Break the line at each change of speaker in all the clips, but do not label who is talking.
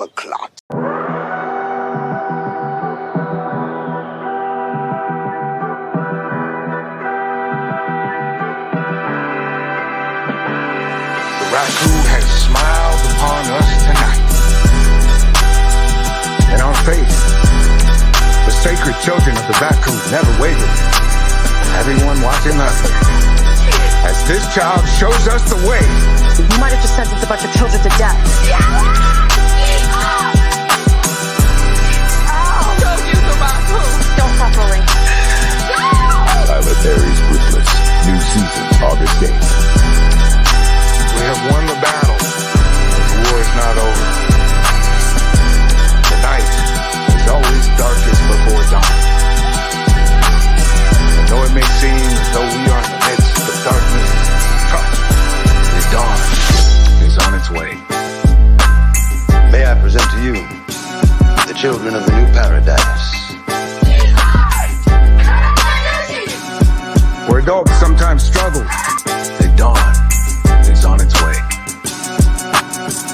a clot. The raccoon has smiled upon us tonight. In our faith, the sacred children of the raccoon never waver. Everyone watching us, as this child shows us the way.
You might have just sentenced a bunch of children to death. Don't stop rolling.
Tyler Perry's Ruthless. New season, August 8th.
We have won the battle, but the war is not over. The night is always darkest before dawn. And though it may seem as though we are in the midst of darkness, trust, the dawn is on its way.
May I present to you the children of the new paradise.
Where dogs sometimes struggle, the dawn is on its way.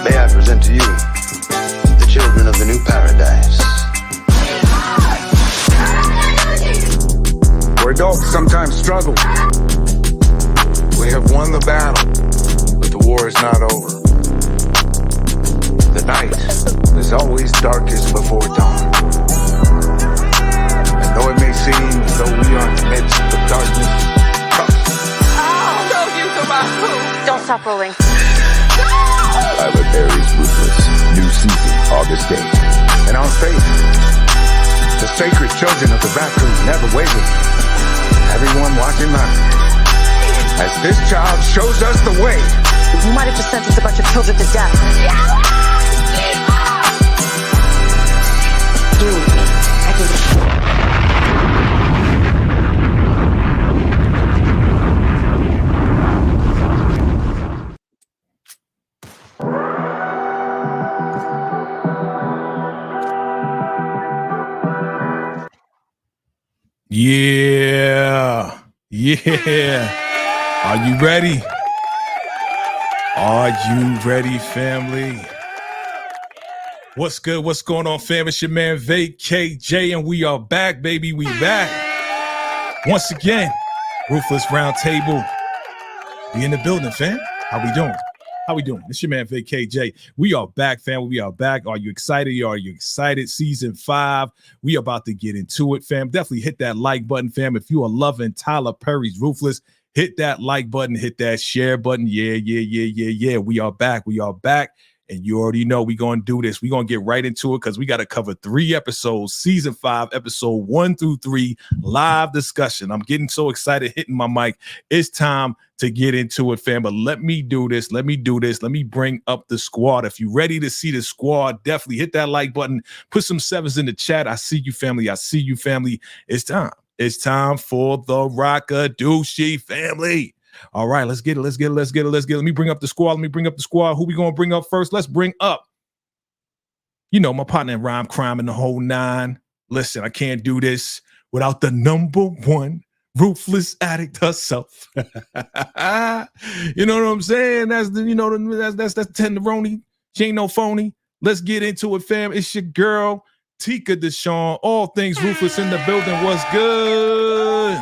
May I present to you the children of the new paradise.
Where dogs sometimes struggle, we have won the battle, but the war is not over. The night is always darkest before dawn. And though it may seem as though we are in the midst of darkness, trust.
Don't stop rolling.
Tyler Perry's Ruthless. New season, August 8th.
In our faith, the sacred children of the raccoon never waver. Everyone watching us, as this child shows us the way.
You might have just sentenced a bunch of children to death. Dude, I think
Yeah. Are you ready? Are you ready, family? What's good? What's going on, fam? It's your man, VKJ, and we are back, baby. We back. Once again, Ruthless Round Table. We in the building, fam. How we doing? How we doing? It's your man, VKJ. We are back, fam. We are back. Are you excited? Are you excited? Season 5. We are about to get into it, fam. Definitely hit that like button, fam. If you are loving Tyler Perry's Ruthless, hit that like button. Hit that share button. Yeah. We are back. We are back. And you already know we're going to do this. We're going to get right into it because we got to cover 3 episodes, season 5, episode 1 through 3, live discussion. I'm getting so excited hitting my mic. It's time to get into it, fam. But let me do this. Let me bring up the squad. If you're ready to see the squad, definitely hit that like button. Put some 7s in the chat. I see you, family. It's time. It's time for the Rockadoochie family. All right, let's get it. Let me bring up the squad. Who we gonna bring up first? Let's bring up, my partner in rhyme, crime, and the whole 9. Listen, I can't do this without the number 1 ruthless addict herself. You know what I'm saying? That's the, that's tenderoni. She ain't no phony. Let's get into it, fam. It's your girl, Tika Deshawn. All things ruthless in the building. What's good?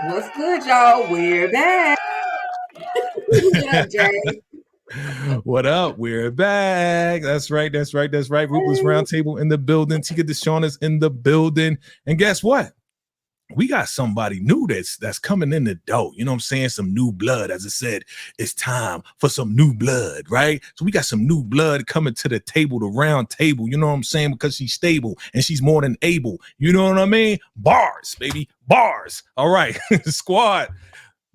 What's good, y'all? We're back. What up, Jay?
What up? We're back. That's right. Ruthless Round Table in the building. Tika Deshawn is in the building. And guess what? We got somebody new that's coming in the door. You know what I'm saying? Some new blood. As I said, it's time for some new blood, right? So we got some new blood coming to the table, the round table. You know what I'm saying? Because she's stable and she's more than able. You know what I mean? Bars, baby. Bars. All right. Squad,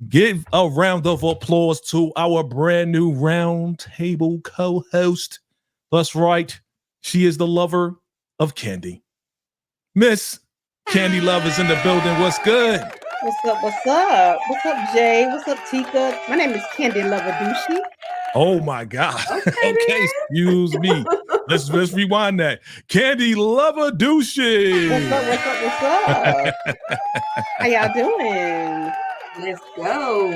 give a round of applause to our brand new round table co-host. That's right. She is the lover of candy. Miss Candy Love is in the building. What's good?
What's up, Jay? What's up, Tika? My name is Candy Lover-Douchey.
Oh my God. Okay, excuse me. Let's rewind that. Candy Lover-Douchey.
What's up? How y'all doing?
Let's go.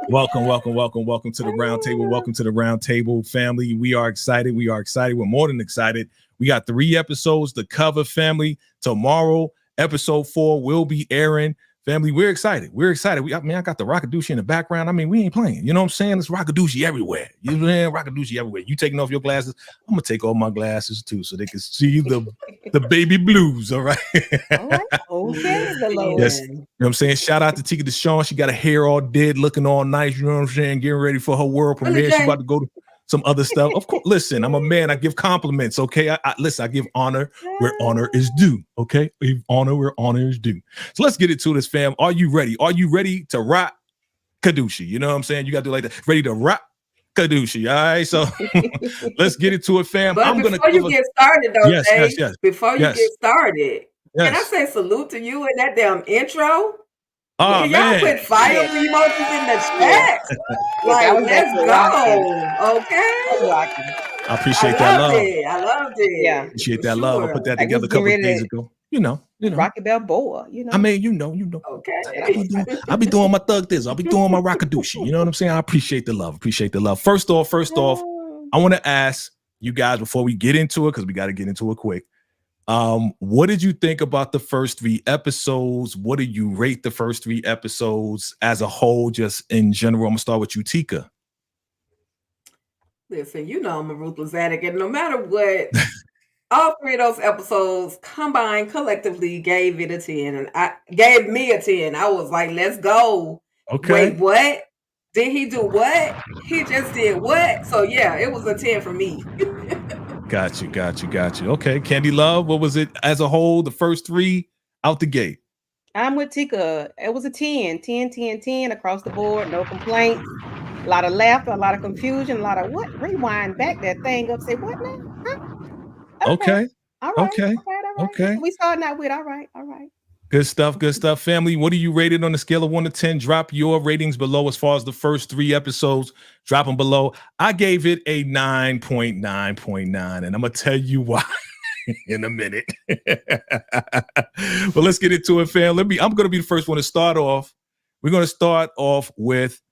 Welcome to the round table. Welcome to the round table, family. We are excited. We're more than excited. We got 3 episodes to cover, family. Tomorrow, episode 4 will be airing. Family, we're excited. I got the Rockadoochie in the background. I mean, we ain't playing. You know what I'm saying? It's Rockadoochie everywhere. You know what I'm saying? Rockadoochie everywhere. You taking off your glasses? I'm gonna take off my glasses too, so they can see the baby blues. All right.
All right. Okay, the Lord.
Yes. You know what I'm saying? Shout out to Tika Deshawn. She got her hair all dead, looking all nice. You know what I'm saying? Getting ready for her world premiere. She about to go to some other stuff. Of course, listen, I'm a man. I give compliments. Okay. I give honor where honor is due. Okay. Give honor where honor is due. So let's get into this, fam. Are you ready? Are you ready to rock Kadushi? You know what I'm saying? You got to do like that. Ready to rock Kadushi. All right. So let's get into it, fam.
But before you get started, though,
yes.
Before you get started, can I say salute to you in that damn intro?
Oh,
can y'all put fire emojis in the chat? Like, let's go. Okay.
I appreciate that love.
I loved it.
Yeah.
Appreciate that love. I put that together a couple of days ago. You know.
Rocky Balboa, you know.
I mean, you know.
Okay.
I'll be doing my thug this. I'll be doing my Rockadoochie. You know what I'm saying? I appreciate the love. First off, I want to ask you guys before we get into it, because we got to get into it quick. What did you think about the first 3 episodes? What do you rate the first 3 episodes as a whole, just in general? I'm gonna start with you, Tika.
Listen, you know I'm a ruthless addict, and no matter what, all 3 of those episodes combined collectively gave it a 10, and I gave me a 10. I was like, let's go.
Okay.
Wait, what? Did he do what? He just did what? So yeah, it was a 10 for me.
Got you. Okay, Candy Love, what was it as a whole? The first 3 out the gate.
I'm with Tika. It was a 10 across the board. No complaints. A lot of laughter, a lot of confusion, a lot of what? Rewind back that thing up. Say what now? Huh?
Okay.
All right.
Okay. Okay.
We starting out with all right.
Good stuff, family. What do you rate it on a scale of 1 to 10? Drop your ratings below as far as the first 3 episodes. Drop them below. I gave it a 9.9.9, and I'm gonna tell you why in a minute. But let's get into it, fam. I'm gonna be the first one to start off. We're gonna start off with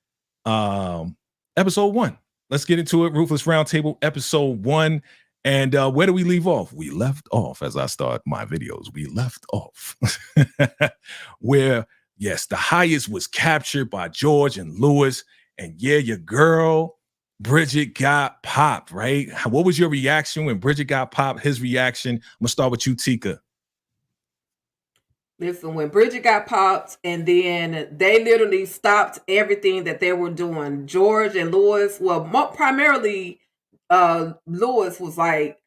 episode 1. Let's get into it. Ruthless Round Table, episode 1. And where do we leave off? We left off, as I start my videos, we left off where, yes, the highest was captured by George and Lewis. And yeah, your girl, Bridget, got popped, right? What was your reaction when Bridget got popped? His reaction. I'm going to start with you, Tika.
Listen, when Bridget got popped, and then they literally stopped everything that they were doing. George and Lewis, well, primarily Lewis was like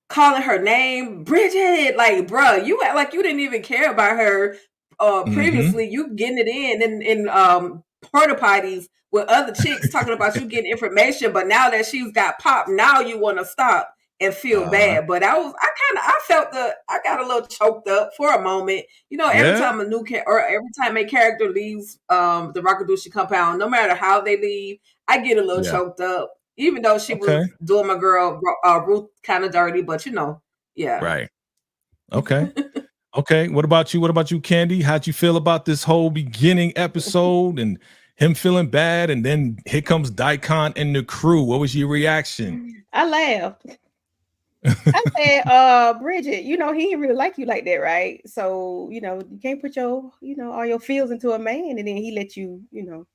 calling her name, Bridget, like, bruh, you act like you didn't even care about her previously. You getting it in porta potties with other chicks talking about you getting information, but now that she's got popped, now you want to stop and feel bad. But I got a little choked up for a moment. You know, every time every time a character leaves the Rockadoochie compound, no matter how they leave, I get a little choked up. Even though she was doing my girl Ruth kind of dirty, but you know,
right. Okay. Okay. What about you, Candy? How'd you feel about this whole beginning episode and him feeling bad, and then here comes Daikon and the crew? What was your reaction?
I laughed. I said, Bridget, you know, he didn't really like you like that, right? So, you know, you can't put your, you know, all your feels into a man, and then he let you, you know,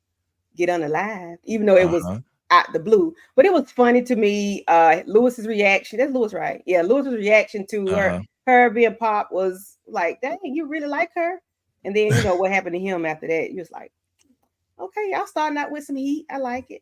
get unalive, even though it was out the blue. But it was funny to me. Lewis's reaction, that's Lewis, right? Yeah, Lewis's reaction to her being popped was like, dang, you really like her? And then, you know, what happened to him after that? You was like, okay, y'all starting out with some heat. I like it.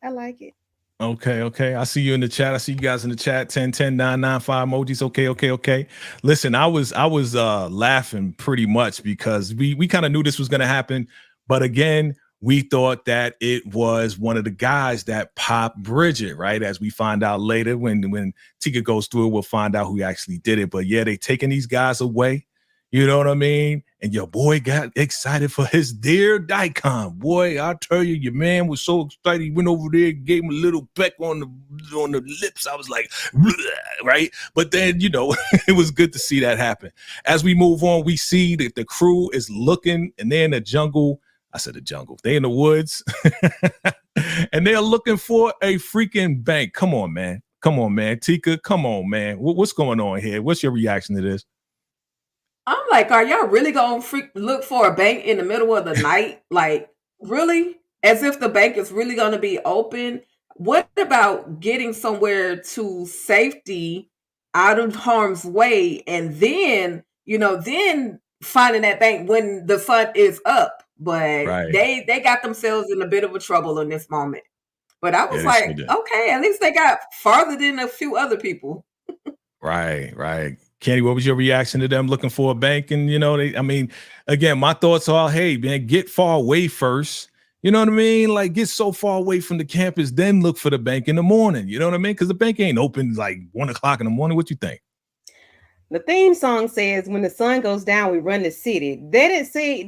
Okay. I see you in the chat. I see you guys in the chat. 10, 995 emojis. Okay. Listen, I was laughing pretty much because we kind of knew this was going to happen. But again, we thought that it was one of the guys that popped Bridget, right? As we find out later, when Tika goes through it, we'll find out who actually did it. But yeah, they taking these guys away. You know what I mean? And your boy got excited for his dear Daikon. Boy, I tell you, your man was so excited. He went over there, gave him a little peck on the lips. I was like, right? But then, you know, it was good to see that happen. As we move on, we see that the crew is looking, and they're in the jungle. I said the jungle. They in the woods and they're looking for a freaking bank. Come on, man. Come on, man. Tika, come on, man. What's going on here? What's your reaction to this?
I'm like, are y'all really gonna look for a bank in the middle of the night? Like, really? As if the bank is really gonna be open? What about getting somewhere to safety out of harm's way and then, then finding that bank when the sun is up? But
Right.
they got themselves in a bit of a trouble in this moment. But I was
Yeah, they sure
like,
did.
okay, at least they got farther than a few other people.
Right. Candy, what was your reaction to them looking for a bank? And, again, my thoughts are, hey, man, get far away first. You know what I mean? Like, get so far away from the campus, then look for the bank in the morning. You know what I mean? Because the bank ain't open like 1 o'clock in the morning. What you think?
The theme song says, when the sun goes down, we run the city. They didn't say,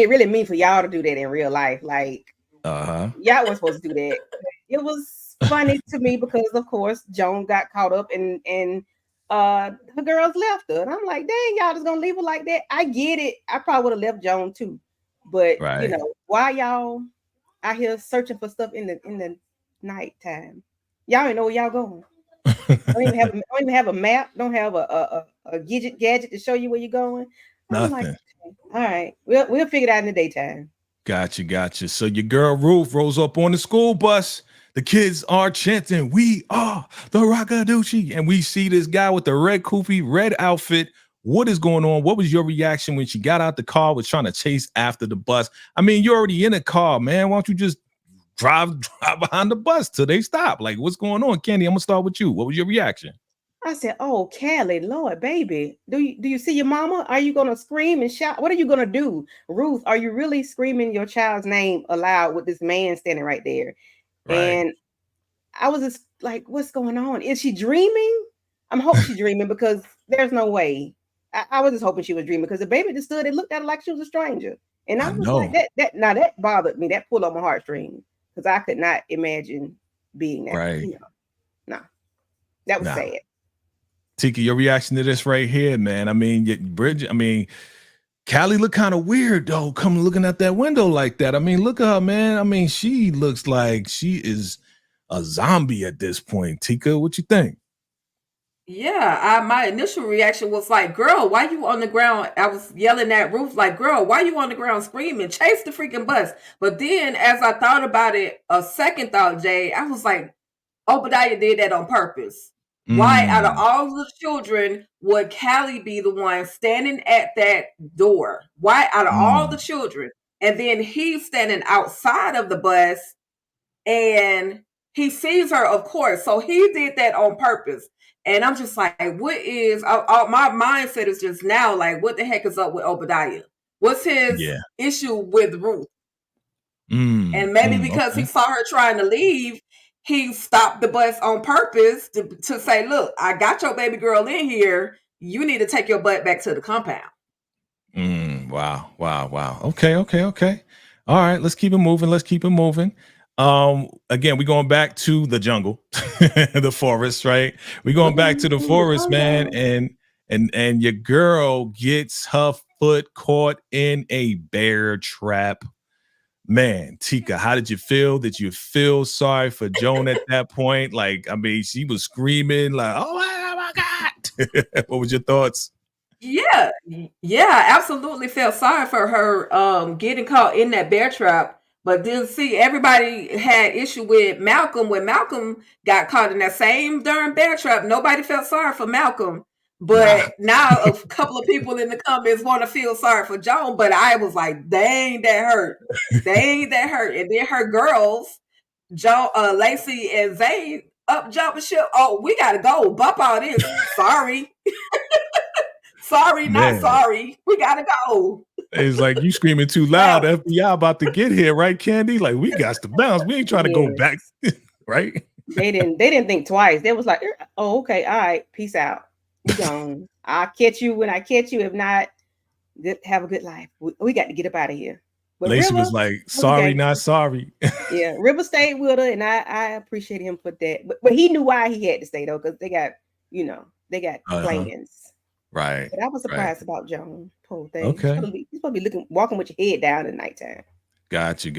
really mean for y'all to do that in real life. Like, y'all weren't supposed to do that. It was funny to me because, of course, Joan got caught up and her girls left her. And I'm like, dang, y'all just gonna leave her like that? I get it. I probably would have left Joan too. But, why y'all out here searching for stuff in the nighttime? Y'all ain't know where y'all going. don't even have a map. Don't have a gadget to show you where you're going.
Nothing.
I'm like, okay, all right, we'll figure it out in the daytime.
Gotcha. So your girl Ruth rolls up on the school bus. The kids are chanting, "We are the Rockaducci," and we see this guy with the red kufi, red outfit. What is going on? What was your reaction when she got out the car, was trying to chase after the bus? I mean, you're already in a car, man. Why don't you just drive behind the bus till they stop? Like, what's going on, Candy? I'm gonna start with you. What was your reaction?
I said, "Oh, Callie, Lord, baby, do you see your mama? Are you gonna scream and shout? What are you gonna do, Ruth? Are you really screaming your child's name aloud with this man standing right there?"
Right.
And I was just like, "What's going on? Is she dreaming?" I'm hoping she's dreaming because there's no way. I was just hoping she was dreaming because the baby just stood and looked at her like she was a stranger, and I was like, that bothered me. That pulled on my heartstrings because I could not imagine being that.
Right.
That was sad.
Tika, your reaction to this right here, man. I mean, Bridget, Callie look kind of weird, though, coming looking at that window like that. I mean, look at her, man. I mean, she looks like she is a zombie at this point. Tika, what you think?
Yeah, my initial reaction was like, girl, why you on the ground? I was yelling at Ruth, like, girl, why you on the ground screaming? Chase the freaking bus. But then as I thought about it, a second thought, Jay, I was like, Obadiah did that on purpose. Why, out of all the children, would Callie be the one standing at that door? Why, out of all the children? And then he's standing outside of the bus and he sees her, of course. So he did that on purpose. And I'm just like, what is, my mindset is just now like, what the heck is up with Obadiah? What's his issue with Ruth? And maybe because he saw her trying to leave, he stopped the bus on purpose to say, look, I got your baby girl in here. You need to take your butt back to the compound.
Wow. Okay. All right, let's keep it moving. Again, we're going back to the jungle, the forest, right? We're going back to the forest, man. And your girl gets her foot caught in a bear trap. Man, Tika, how did you feel? Did you feel sorry for Joan at that point? Like, I mean, she was screaming like, oh my God. What was your thoughts?
Yeah, absolutely felt sorry for her getting caught in that bear trap. But then see, everybody had issue with Malcolm. When Malcolm got caught in that same darn bear trap, nobody felt sorry for Malcolm. But now a couple of people in the comments want to feel sorry for Joan. But I was like, dang, that hurt. And then her girls, Joan, Lacey and Zane, up jumping ship. Oh, we got to go. Bump all this. Sorry. Sorry,
Man.
not sorry. We got to go.
It's like, you screaming too loud. FBI about to get here, right, Candy? Like, we got to bounce. We ain't trying to go back, right?
They didn't think twice. They was like, oh, okay, all right, peace out. We gone. I'll catch you when I catch you. If not, have a good life. We got to get up out of here. But
Lacey was like, sorry, not sorry.
Yeah, River stayed with her, and I appreciate him for that. But he knew why he had to stay, though, because they got plans.
Right.
But I was surprised about Joan. Poor thing.
Okay.
You're supposed to be walking with your head down at nighttime.
Gotcha.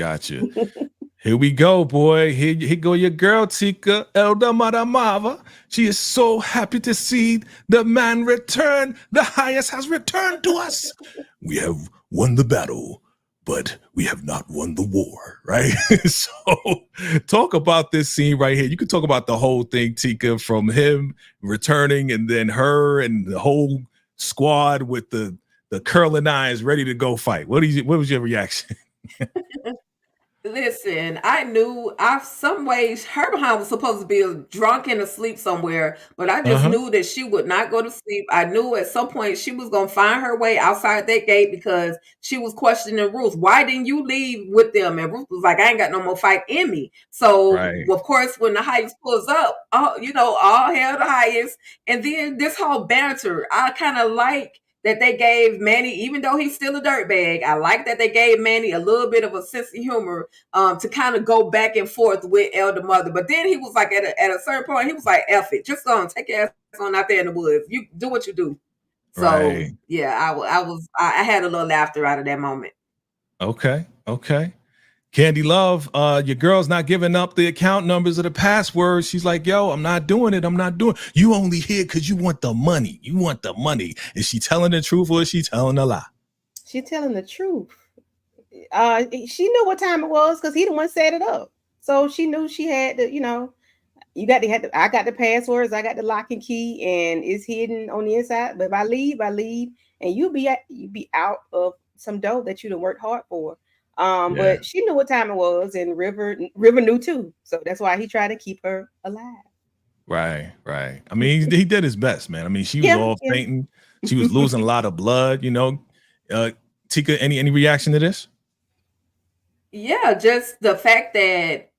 Here we go, boy. Here go your girl, Tika Elda Madamava. She is so happy to see the man return. The highest has returned to us. We have won the battle, but we have not won the war, right? So talk about this scene right here. You can talk about the whole thing, Tika, from him returning and then her and the whole squad with the curling eyes ready to go fight. What was your reaction?
Listen, I knew some ways her behind was supposed to be drunk and asleep somewhere, but I just knew that she would not go to sleep. I knew at some point she was going to find her way outside that gate because she was questioning Ruth. Why didn't you leave with them? And Ruth was like, I ain't got no more fight in me. So, of course, when the highest pulls up, all hail the highest. And then this whole banter, I kind of like that they gave Manny, even though he's still a dirtbag, I like that they gave Manny a little bit of a sense of humor to kind of go back and forth with Elder Mother. But then he was like, at a certain point, he was like, F it. Just take your ass on out there in the woods. You do what you do. So, yeah, I had a little laughter out of that moment.
Okay. Candy Love, your girl's not giving up the account numbers or the passwords. She's like, yo, I'm not doing it. You only here because you want the money. Is she telling the truth or is she telling a lie?
She's telling the truth. She knew what time it was because he the one set it up. So she knew she had to, I got the passwords, I got the lock and key, and it's hidden on the inside. But if I leave, and you be out of some dough that you done worked hard for. But she knew what time it was, and River knew too. So that's why he tried to keep her alive.
Right. I mean, he did his best, man. I mean, she was all fainting. She was losing a lot of blood, Tika, any reaction to this?
Yeah, just the fact that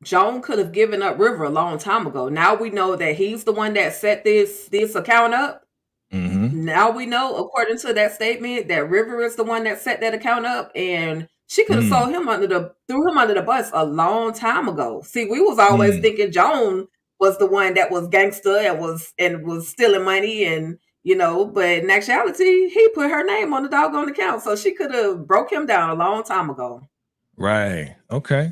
Joan could have given up River a long time ago. Now we know that he's the one that set this account up. Now we know, according to that statement, that River is the one that set that account up, and she could have threw him under the bus a long time ago. See, we was always thinking Joan was the one that was gangster and was stealing money, and but in actuality, he put her name on the doggone account, so she could have broke him down a long time ago.
Right. Okay.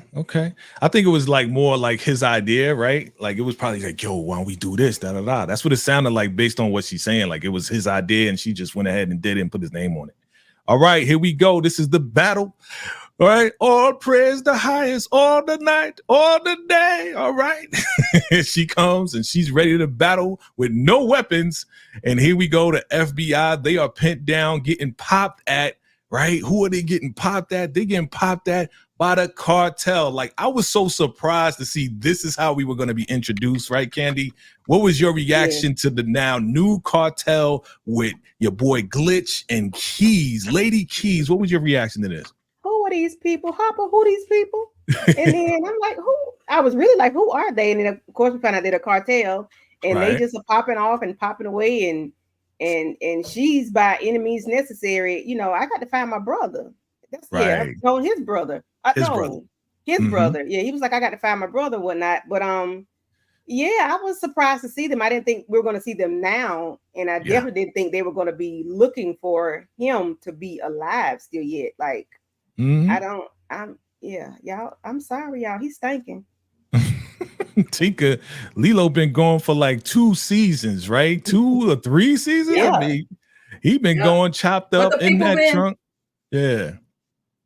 I think it was like more like his idea, right? Like it was probably like, yo, why don't we do this? Da da da. That's what it sounded like based on what she's saying. Like it was his idea and she just went ahead and did it and put his name on it. All right, here we go. This is the battle. All right. All praise the highest, all the night, all the day. All right. She comes and she's ready to battle with no weapons. And here we go. The FBI, they are pinned down, getting popped at. Right? Who are they getting popped at? They getting popped at by the cartel. Like, I was so surprised to see this is how we were going to be introduced, right, Candy? What was your reaction to the now new cartel with your boy Glitch and Keys, Lady Keys? What was your reaction to this?
Who are these people? Hopper, who are these people? And then I'm like, who? I was really like, who are they? And then, of course, we found out they're a cartel, and they just are popping off and popping away, and she's by any means necessary. I got to find my brother. That's his brother. His brother. Yeah, he was like, I got to find my brother, whatnot. But I was surprised to see them. I didn't think we were going to see them now, and I definitely didn't think they were going to be looking for him to be alive still yet. Like, y'all. I'm sorry, y'all. He's stinking.
Tika, Lilo been going for like 2 seasons, right? 2 or 3 seasons.
Yeah.
I mean, he been going chopped up in that trunk. Yeah.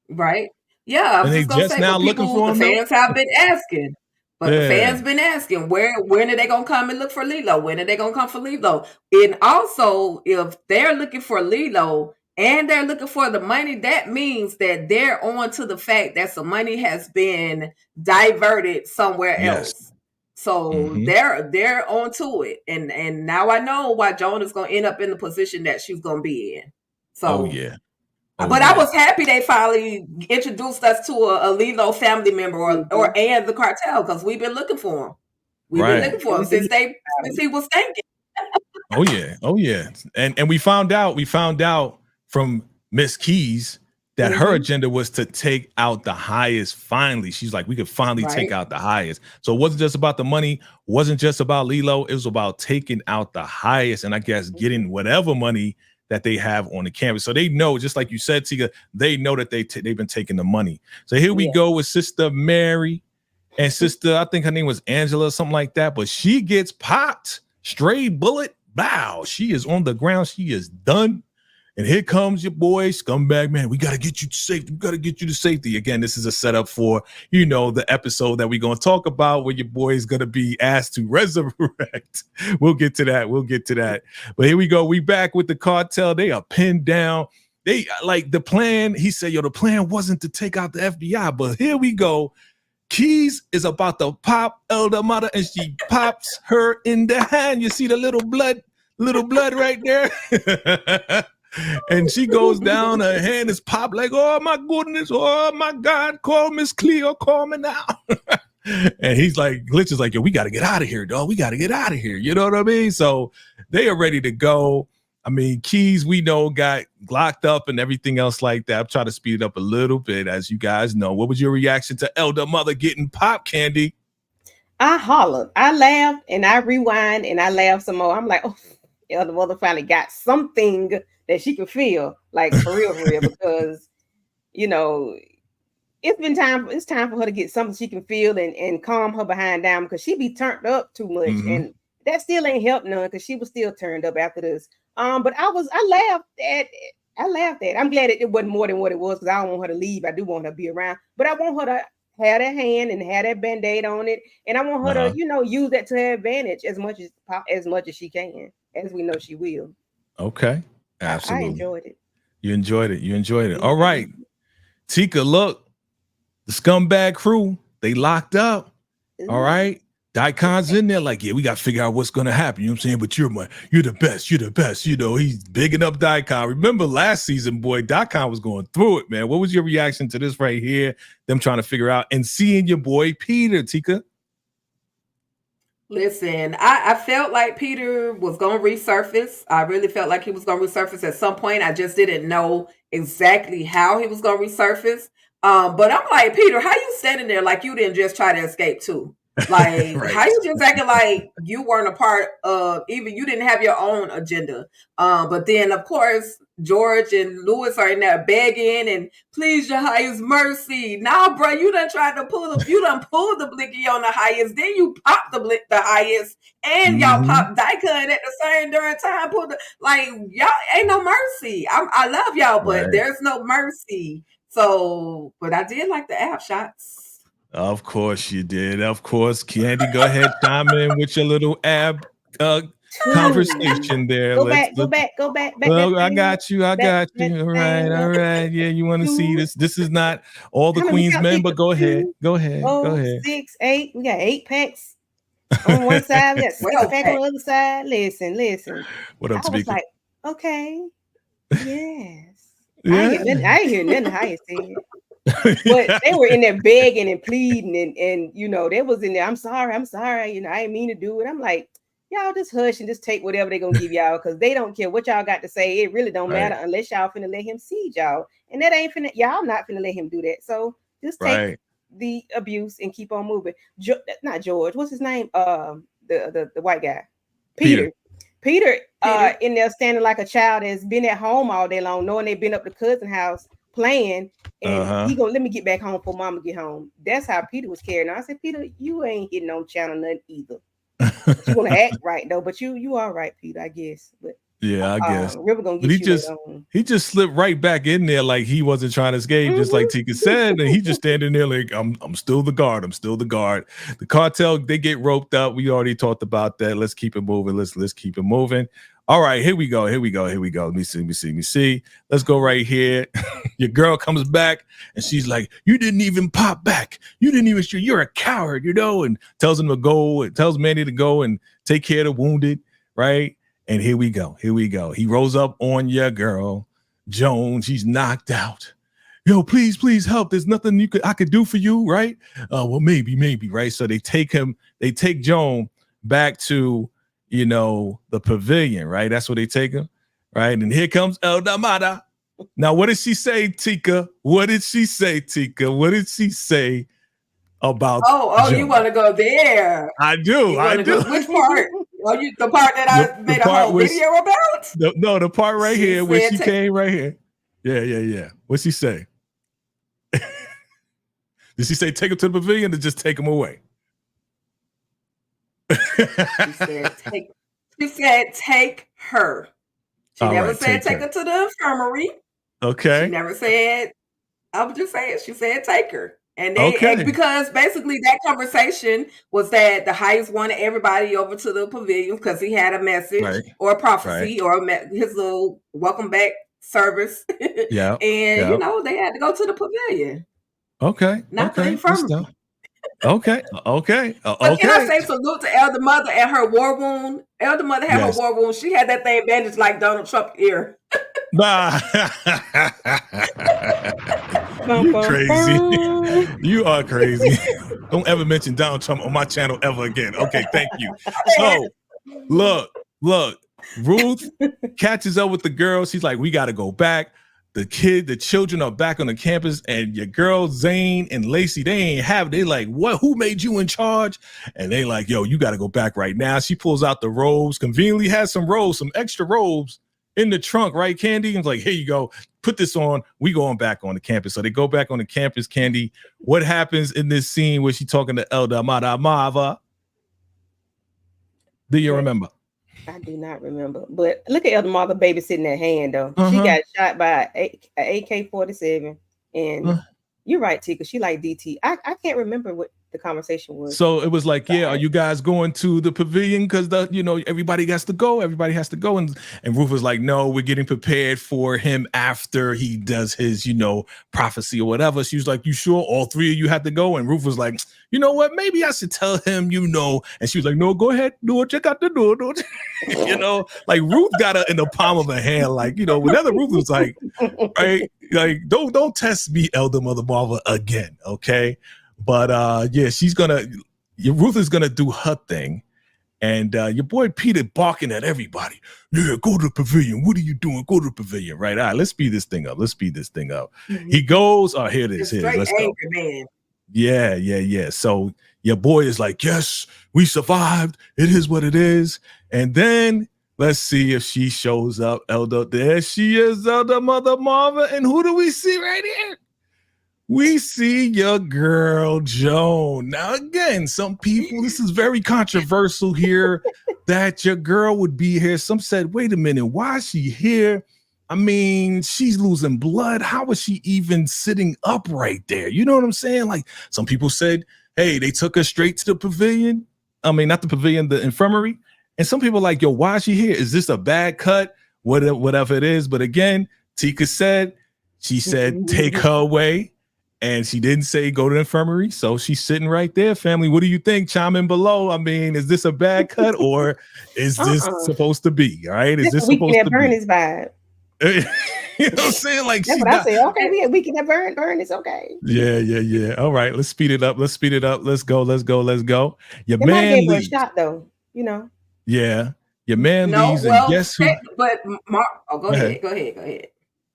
Right. Yeah.
And they just now looking for him.
The fans have been asking. But the fans been asking, when are they gonna come and look for Lilo? When are they gonna come for Lilo? And also, if they're looking for Lilo and they're looking for the money, that means that they're on to the fact that some money has been diverted somewhere else. So they're on to it. And now I know why Joan is gonna end up in the position that she's gonna be in. So I was happy they finally introduced us to a Lilo family member or and the cartel, because we've been looking for him. We've been looking for him since he was thinking.
Oh yeah. And we found out from Miss Keys that her agenda was to take out the highest finally. She's like, we could finally take out the highest. So it wasn't just about the money, wasn't just about Lilo, it was about taking out the highest, and I guess getting whatever money that they have on the campus. So they know, just like you said, Tika, they know that they've been taking the money. So here we go with Sister Mary and Sister, I think her name was Angela or something like that, but she gets popped, stray bullet, bow. She is on the ground. She is done. And here comes your boy, scumbag man. We got to get you to safety. We got to get you to safety. Again, this is a setup for, the episode that we're going to talk about where your boy is going to be asked to resurrect. We'll get to that. But here we go. We back with the cartel. They are pinned down. They like the plan. He said, the plan wasn't to take out the FBI, but here we go. Keys is about to pop Elder Mother, and she pops her in the hand. You see the little blood right there? And she goes down, her hand is popped like, oh my goodness, oh my God, call Miss Cleo, call me now. And he's like, Glitch is like, yo, we got to get out of here, dog. We got to get out of here. You know what I mean? So they are ready to go. I mean, Keys, we know, got locked up and everything else like that. I'm trying to speed it up a little bit, as you guys know. What was your reaction to Elder Mother getting pop, Candy?
I hollered, I laughed, and I rewind, and I laughed some more. I'm like, oh, Elder Mother finally got something that she could feel, like for real, because it's time for her to get something she can feel and calm her behind down, because she be turned up too much, and that still ain't helped none, because she was still turned up after this. But I laughed at it. I'm glad it wasn't more than what it was, because I don't want her to leave. I do want her to be around, but I want her to have that hand and have that band-aid on it, and I want her to use that to her advantage as much as she can, as we know she will.
Okay. Absolutely.
I enjoyed it.
You enjoyed it. All right. Tika, look, the scumbag crew, they locked up. All right. Daikon's in there like, yeah, we got to figure out what's going to happen. You know what I'm saying? But you're the best. You're the best. He's bigging up Daikon. Remember last season, boy, Daikon was going through it, man. What was your reaction to this right here? Them trying to figure out and seeing your boy Peter, Tika?
Listen, I felt like Peter was going to resurface. I really felt like he was going to resurface at some point. I just didn't know exactly how he was going to resurface. But I'm like, Peter, how you standing there like you didn't just try to escape too? Like, right. How you just acting like you weren't a part of, even you didn't have your own agenda. But then, of course, George and Lewis are in there begging and please your highest mercy. Nah, bro, you done tried to pull the blicky on the highest. Then you pop the highest, and y'all pop Daikon at the same during time. Y'all ain't no mercy. I love y'all, but there's no mercy. So, but I did like the ab shots.
Of course you did. Of course, Candy, go ahead, chime in with your little ab conversation there.
Go back.
Well, I got you. All right. Yeah, you want to see this? This is not all the Queen's men, but go ahead. Go ahead.
6, 8. We got 8 packs on one side. We got 6 packs on the other side. Listen.
What up,
I was
speaker?
like, okay, yes.
Yeah.
I ain't hear nothing how you said. But they were in there begging and pleading, and they was in there. I'm sorry. I didn't mean to do it. I'm like, y'all just hush and just take whatever they're gonna give y'all, because they don't care what y'all got to say. It really don't matter unless y'all finna let him see y'all, and that ain't finna. Y'all not finna let him do that. So just take the abuse and keep on moving. Not George. What's his name? The white guy, Peter. In there standing like a child that's been at home all day long, knowing they've been up to cousin house playing, and he gonna let me get back home before mama get home. That's how Peter was carrying on. I said, Peter, you ain't hitting on channel nothing either. You gonna act right though, but you all right, Peter, I guess. But
yeah, I guess
River gonna get
he just slipped right back in there like he wasn't trying to escape, just like Tika said, and he just standing there like I'm still the guard. The cartel, they get roped up. We already talked about that. Let's keep it moving. Let's keep it moving. All right, here we go. Let me see. Let's go right here. Your girl comes back and she's like, you didn't even pop back. You didn't even shoot. You're a coward, and tells him to go. Tells Manny to go and take care of the wounded, right? And here we go. He rolls up on your girl, Joan. She's knocked out. Yo, please help. There's nothing I could do for you, right? Well, maybe, right? So they take Joan back to the pavilion, right? That's where they take him, right? And here comes El Damada. Now, what did she say, Tika? What did she say about
Joan? You want to go there?
I do.
Which part? The part that I made a whole video about?
The part right
She
here where
said
she came right here. Yeah. What'd she say? Did she say take him to the pavilion or just take him away?
She said take her. She never said take her to the infirmary.
Okay.
She never said, I was just saying, she said take her. And they because basically that conversation was that the highest wanted everybody over to the pavilion because he had a message or a prophecy or his little welcome back service.
Yeah.
And you know, they had to go to the pavilion.
Okay.
Not the infirmary.
Okay.
But can I say salute to Elder Mother and her war wound? Elder Mother had her war wound. She had that thing bandaged like Donald Trump ear.
Nah. You crazy. You are crazy. Don't ever mention Donald Trump on my channel ever again. Okay, thank you. So look, Ruth catches up with the girl. She's like, we got to go back. The children are back on the campus, and your girls, Zane and Lacey, they like, what? Who made you in charge? And they like, yo, you got to go back right now. She pulls out the robes, conveniently has some extra robes in the trunk, right, Candy? And like, here you go. Put this on. We going back on the campus. So they go back on the campus, Candy. What happens in this scene where she talking to Elder Mava? Do you remember?
I do not remember. But look at Elder Mother babysitting that hand, though. She got shot by an AK-47. And you're right, Tika. She like DT. I can't remember what the conversation was.
So it was like, yeah, are you guys going to the pavilion? Because everybody has to go. Everybody has to go. And Ruth was like, no, we're getting prepared for him after he does his, prophecy or whatever. She was like, you sure all three of you had to go? And Ruth was like, you know what? Maybe I should tell him, And she was like, no, go ahead, do it. Check out the door. Like Ruth got her in the palm of her hand. Like, whenever Ruth was like, right, like, don't test me, Elder Mother Marva, again, okay? But Ruth is gonna do her thing, and your boy Peter barking at everybody. Yeah, go to the pavilion. What are you doing? Go to the pavilion, right? All right, let's speed this thing up. Mm-hmm. He goes. Oh, here it is. Let's go. Man. Yeah. So your boy is like, yes, we survived. It is what it is. And then let's see if she shows up. Elder, there she is, Elder Mother Marva. And who do we see right here? We see your girl, Joan. Now, again, some people, this is very controversial here that your girl would be here. Some said, wait a minute, why is she here? I mean, she's losing blood. How is she even sitting up right there? You know what I'm saying? Like, some people said, hey, they took her straight to the pavilion. I mean, not the pavilion, the infirmary. And some people are like, yo, why is she here? Is this a bad cut? Whatever it is. But again, Tika said, take her away. And she didn't say go to the infirmary. So she's sitting right there, family. What do you think? Chime in below. I mean, is this a bad cut or is this supposed to be? All right. Is this supposed to be?
Bernie's vibe.
You know what I'm saying? Like,
that's what I say. Okay, we can have burn. It's okay.
Yeah. All right. Let's speed it up. Let's go. Your
they
man
gave her a shot though,
Yeah. Your man leaves and guess who?
But go ahead.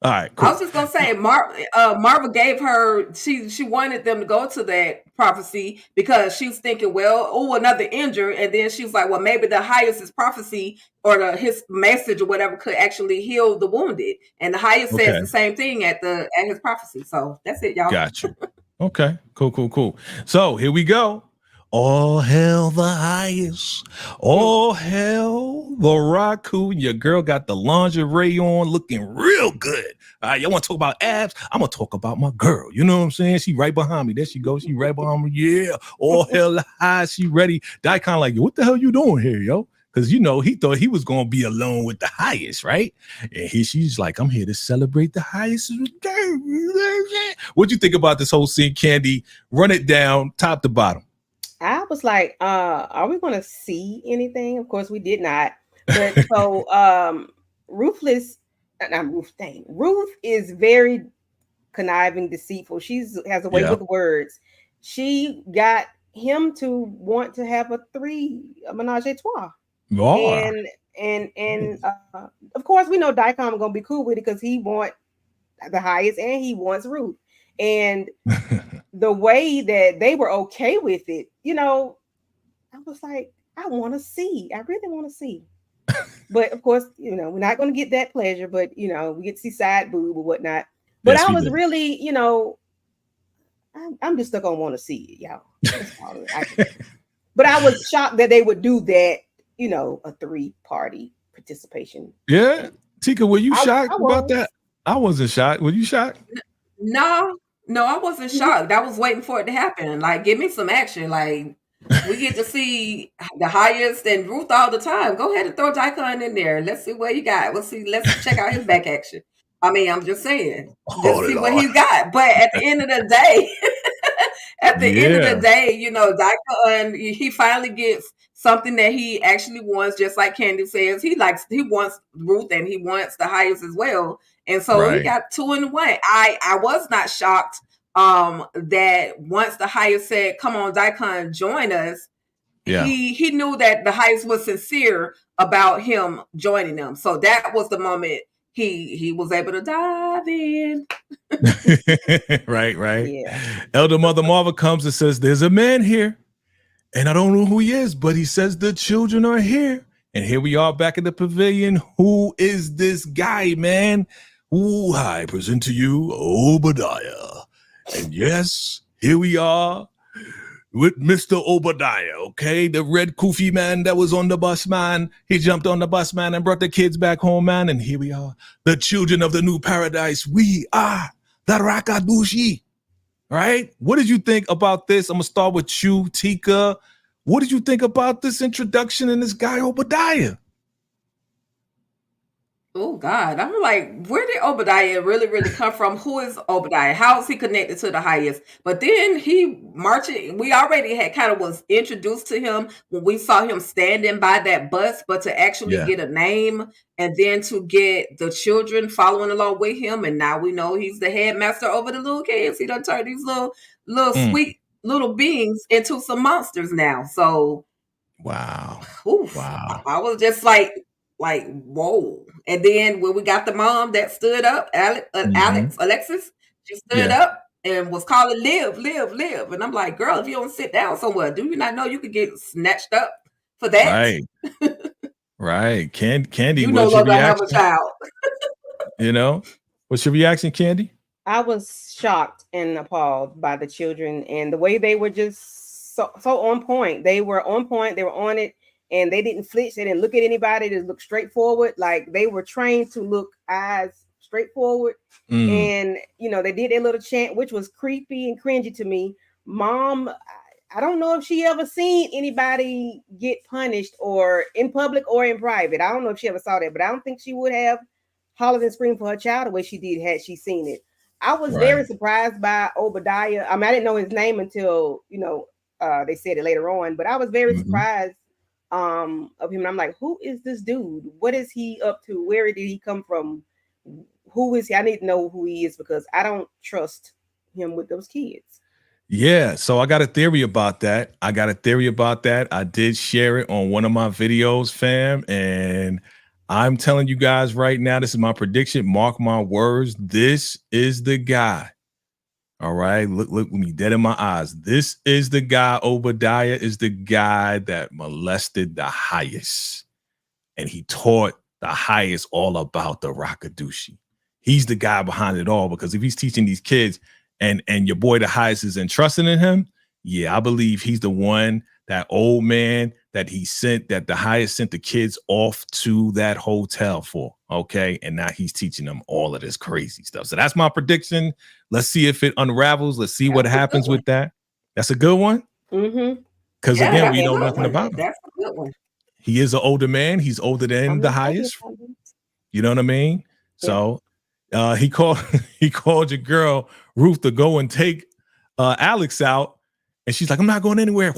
All right, cool.
I was just gonna say, Marva gave her. She wanted them to go to that prophecy because she was thinking, another injured, and then she was like, well, maybe the highest's prophecy or his message or whatever could actually heal the wounded, and the highest says the same thing at his prophecy. So that's it, y'all.
Got you. Okay, cool. So here we go. All hail the highest. All hail the raccoon. Your girl got the lingerie on, looking real good. All right, y'all want to talk about abs? I'm going to talk about my girl. You know what I'm saying? She right behind me. There she goes. She right behind me. Yeah. All hail the highest. She ready. That kind of like, what the hell you doing here, yo? Because, he thought he was going to be alone with the highest, right? And she's like, I'm here to celebrate the highest. What'd you think about this whole scene, Candy? Run it down, top to bottom.
I was like, are we going to see anything? Of course, we did not. But so Ruth is very conniving, deceitful. She has a way with words. She got him to want to have a menage a trois. Oh. And of course, we know Dicom going to be cool with it because he wants the highest and he wants Ruth. And the way that they were okay with it, I was like, I want to see. I really want to see. But of course, we're not going to get that pleasure. But we get to see side boob or whatnot. But
Yes,
I
we
was
do.
really, I'm just stuck on want to see it, y'all. That's all but I was shocked that they would do that. A 3-party participation.
Yeah, Tika, were you shocked
I
about
was.
that? I wasn't shocked. Were you shocked?
No, I wasn't shocked. I was waiting for it to happen. Like, give me some action. Like, we get to see the highest and Ruth all the time. Go ahead and throw Daikon in there. Let's see what he got. Let's check out his back action. I mean, I'm just saying, just see what he's got. But at the end of the day, Daikon, he finally gets something that he actually wants, just like Candy says. He wants Ruth and he wants the highest as well. And so he got 2 in 1. I was not shocked that once the highest said, "Come on, Daikon, join us," he knew that the highest was sincere about him joining them. So that was the moment he was able to dive in.
Right.
Yeah.
Elder Mother Marva comes and says, "There's a man here, and I don't know who he is, but he says the children are here." And here we are back in the pavilion. Who is this guy, man? Ooh, I present to you Obadiah. And yes, here we are with Mr. Obadiah, okay? The red kufi man that was on the bus, man. He jumped on the bus, man, and brought the kids back home, man. And here we are, the children of the new paradise. We are the Rakadushi, right? What did you think about this? I'm going to start with you, Tika. What did you think about this introduction and this guy, Obadiah?
Oh God, I'm like, where did Obadiah really come from? Who is Obadiah? How is he connected to the highest? But then he marching. We already had kind of was introduced to him when we saw him standing by that bus, but to actually get a name and then to get the children following along with him, and now we know he's the headmaster over the little kids. He done turned these little sweet little beings into some monsters now. So
wow.
I was just like, whoa. And then when we got the mom that stood up, Alexis, she stood up and was calling live. And I'm like, girl, if you don't sit down somewhere, do you not know you could get snatched up for that?
Right. Candy,
you no longer have a child.
What's your reaction, Candy?
I was shocked and appalled by the children and the way they were just so on point. They were on point. They were on it. And they didn't flinch. They didn't look at anybody. They looked straight forward. Like they were trained to look eyes straight forward. And, they did their little chant, which was creepy and cringy to me. Mom, I don't know if she ever seen anybody get punished or in public or in private. I don't know if she ever saw that, but I don't think she would have hollered and screamed for her child the way she did had she seen it. I was very surprised by Obadiah. I mean, I didn't know his name until, they said it later on, but I was very surprised of him. And I'm like, who is this dude? What is he up to? Where did he come from? Who is he? I need to know who he is because I don't trust him with those kids.
Yeah, so I got a theory about that. I did share it on one of my videos, fam, and I'm telling you guys right now, this is my prediction. Mark my words. This is the guy. All right, look me dead in my eyes. This is the guy. Obadiah is the guy that molested the highest, and he taught the highest all about the Rakadushi. He's the guy behind it all, because if he's teaching these kids and your boy the highest is entrusting in him, yeah, I believe he's the one, that old man that he sent, that the highest sent the kids off to that hotel for. Okay. And now he's teaching them all of this crazy stuff. So that's my prediction. Let's see if it unravels. Let's see what happens with that. That's a good one. Because again, we know nothing about him.
That's a good one.
He is an older man. He's older than the highest. You know what I mean? Yeah. So he called your girl Ruth to go and take Alex out. And she's like, I'm not going anywhere.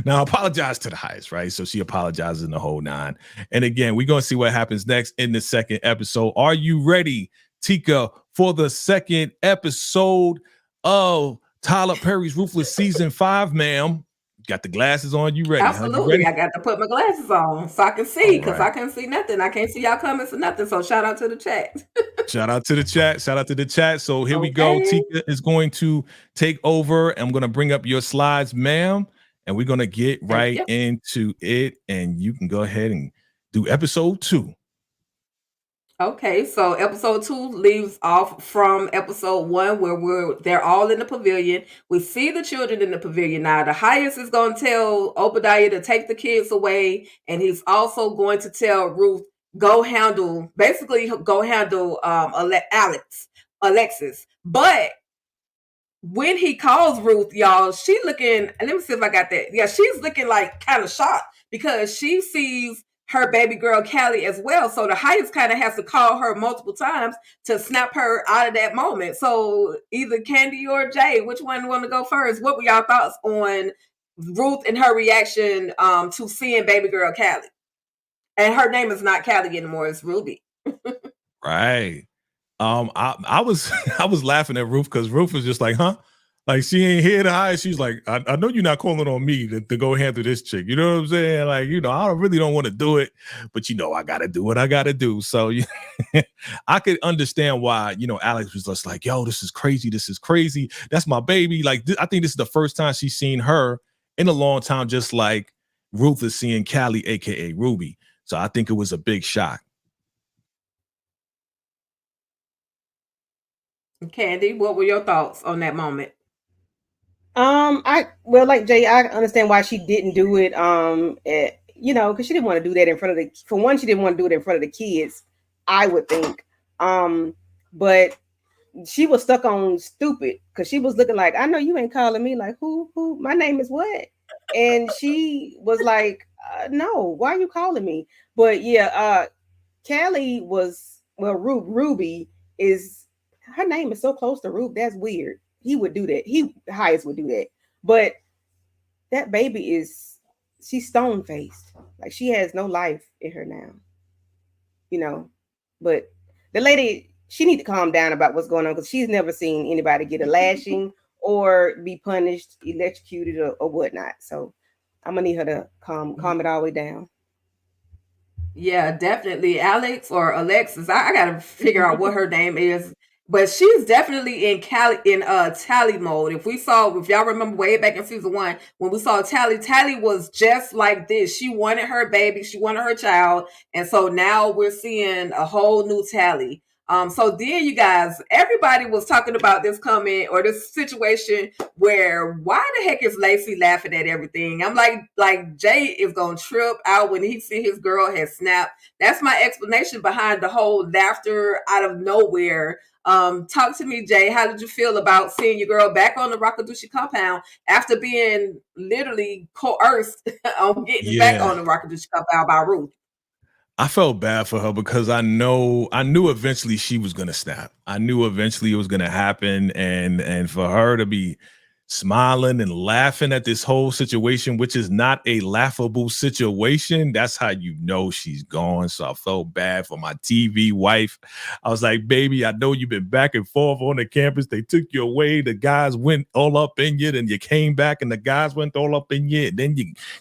Now, apologize to the highest, right? So she apologizes in the whole 9. And again, we're going to see what happens next in the second episode. Are you ready, Tika, for the second episode of Tyler Perry's Ruthless Season 5, ma'am? Got the glasses on. You ready?
Absolutely.
Ready?
I got to put my glasses on so I can see, because I can't see nothing. I can't see y'all comments or nothing. So shout out to the chat.
Shout out to the chat. So here we go. Tika is going to take over. I'm going to bring up your slides, ma'am. and we're going to get right into it, and you can go ahead and do episode 2.
Okay, so episode 2 leaves off from episode 1 where they're all in the pavilion. We see the children in the pavilion now. The highest is going to tell Obadiah to take the kids away, and he's also going to tell Ruth go handle Alexis. But when he calls Ruth, y'all, she looking. Let me see if I got that. Yeah, she's looking like kind of shocked because she sees her baby girl Callie as well. So the highest kind of has to call her multiple times to snap her out of that moment. So either Candy or Jay, which one want to go first? What were y'all thoughts on Ruth and her reaction to seeing baby girl Callie? And her name is not Callie anymore; it's Ruby.
Right. I was I was laughing at Ruth because Ruth was just like, huh? Like she ain't here to hide. She's like, I know you're not calling on me to go handle this chick. You know what I'm saying? Like, I really don't want to do it, but I gotta do what I gotta do. So I could understand why, Alex was just like, yo, this is crazy. This is crazy. That's my baby. Like, I think this is the first time she's seen her in a long time, just like Ruth is seeing Callie, aka Ruby. So I think it was a big shock.
Candy, what were your thoughts on that moment?
Like Jay, I understand why she didn't do it. Because she didn't want to do that in front of for one, she didn't want to do it in front of the kids, I would think. But she was stuck on stupid because she was looking like, I know you ain't calling me. Like, who, my name is what? And she was like, no, why are you calling me? But yeah, Callie was, Ruby is, her name is so close to Ruby. That's weird. He would do that. Highest would do that. But that baby she's stone faced. Like she has no life in her now. But the lady, she need to calm down about what's going on because she's never seen anybody get a lashing or be punished, electrocuted or whatnot. So I'm gonna need her to calm it all the way down.
Yeah, definitely. Alex or Alexis. I gotta figure out what her name is. But she's definitely in Tally mode. If y'all remember way back in season 1, when we saw Tally was just like this. She wanted her baby, she wanted her child, and so now we're seeing a whole new Tally. So then you guys, everybody was talking about this comment or this situation where why the heck is Lacey laughing at everything? I'm like Jay is gonna trip out when he see his girl has snapped. That's my explanation behind the whole laughter out of nowhere. Talk to me, Jay. How did you feel about seeing your girl back on the Rakadushi compound after being literally coerced on getting back on the Rakadushi compound by Ruth?
I felt bad for her because I knew eventually she was gonna snap. I knew eventually it was gonna happen, and for her to be smiling and laughing at this whole situation, which is not a laughable situation, that's how you know she's gone. So I felt bad for my TV wife. I was like, baby, I know you've been back and forth on the campus. They took you away. The guys went all up in you, then you came back and the guys went all up in you. And then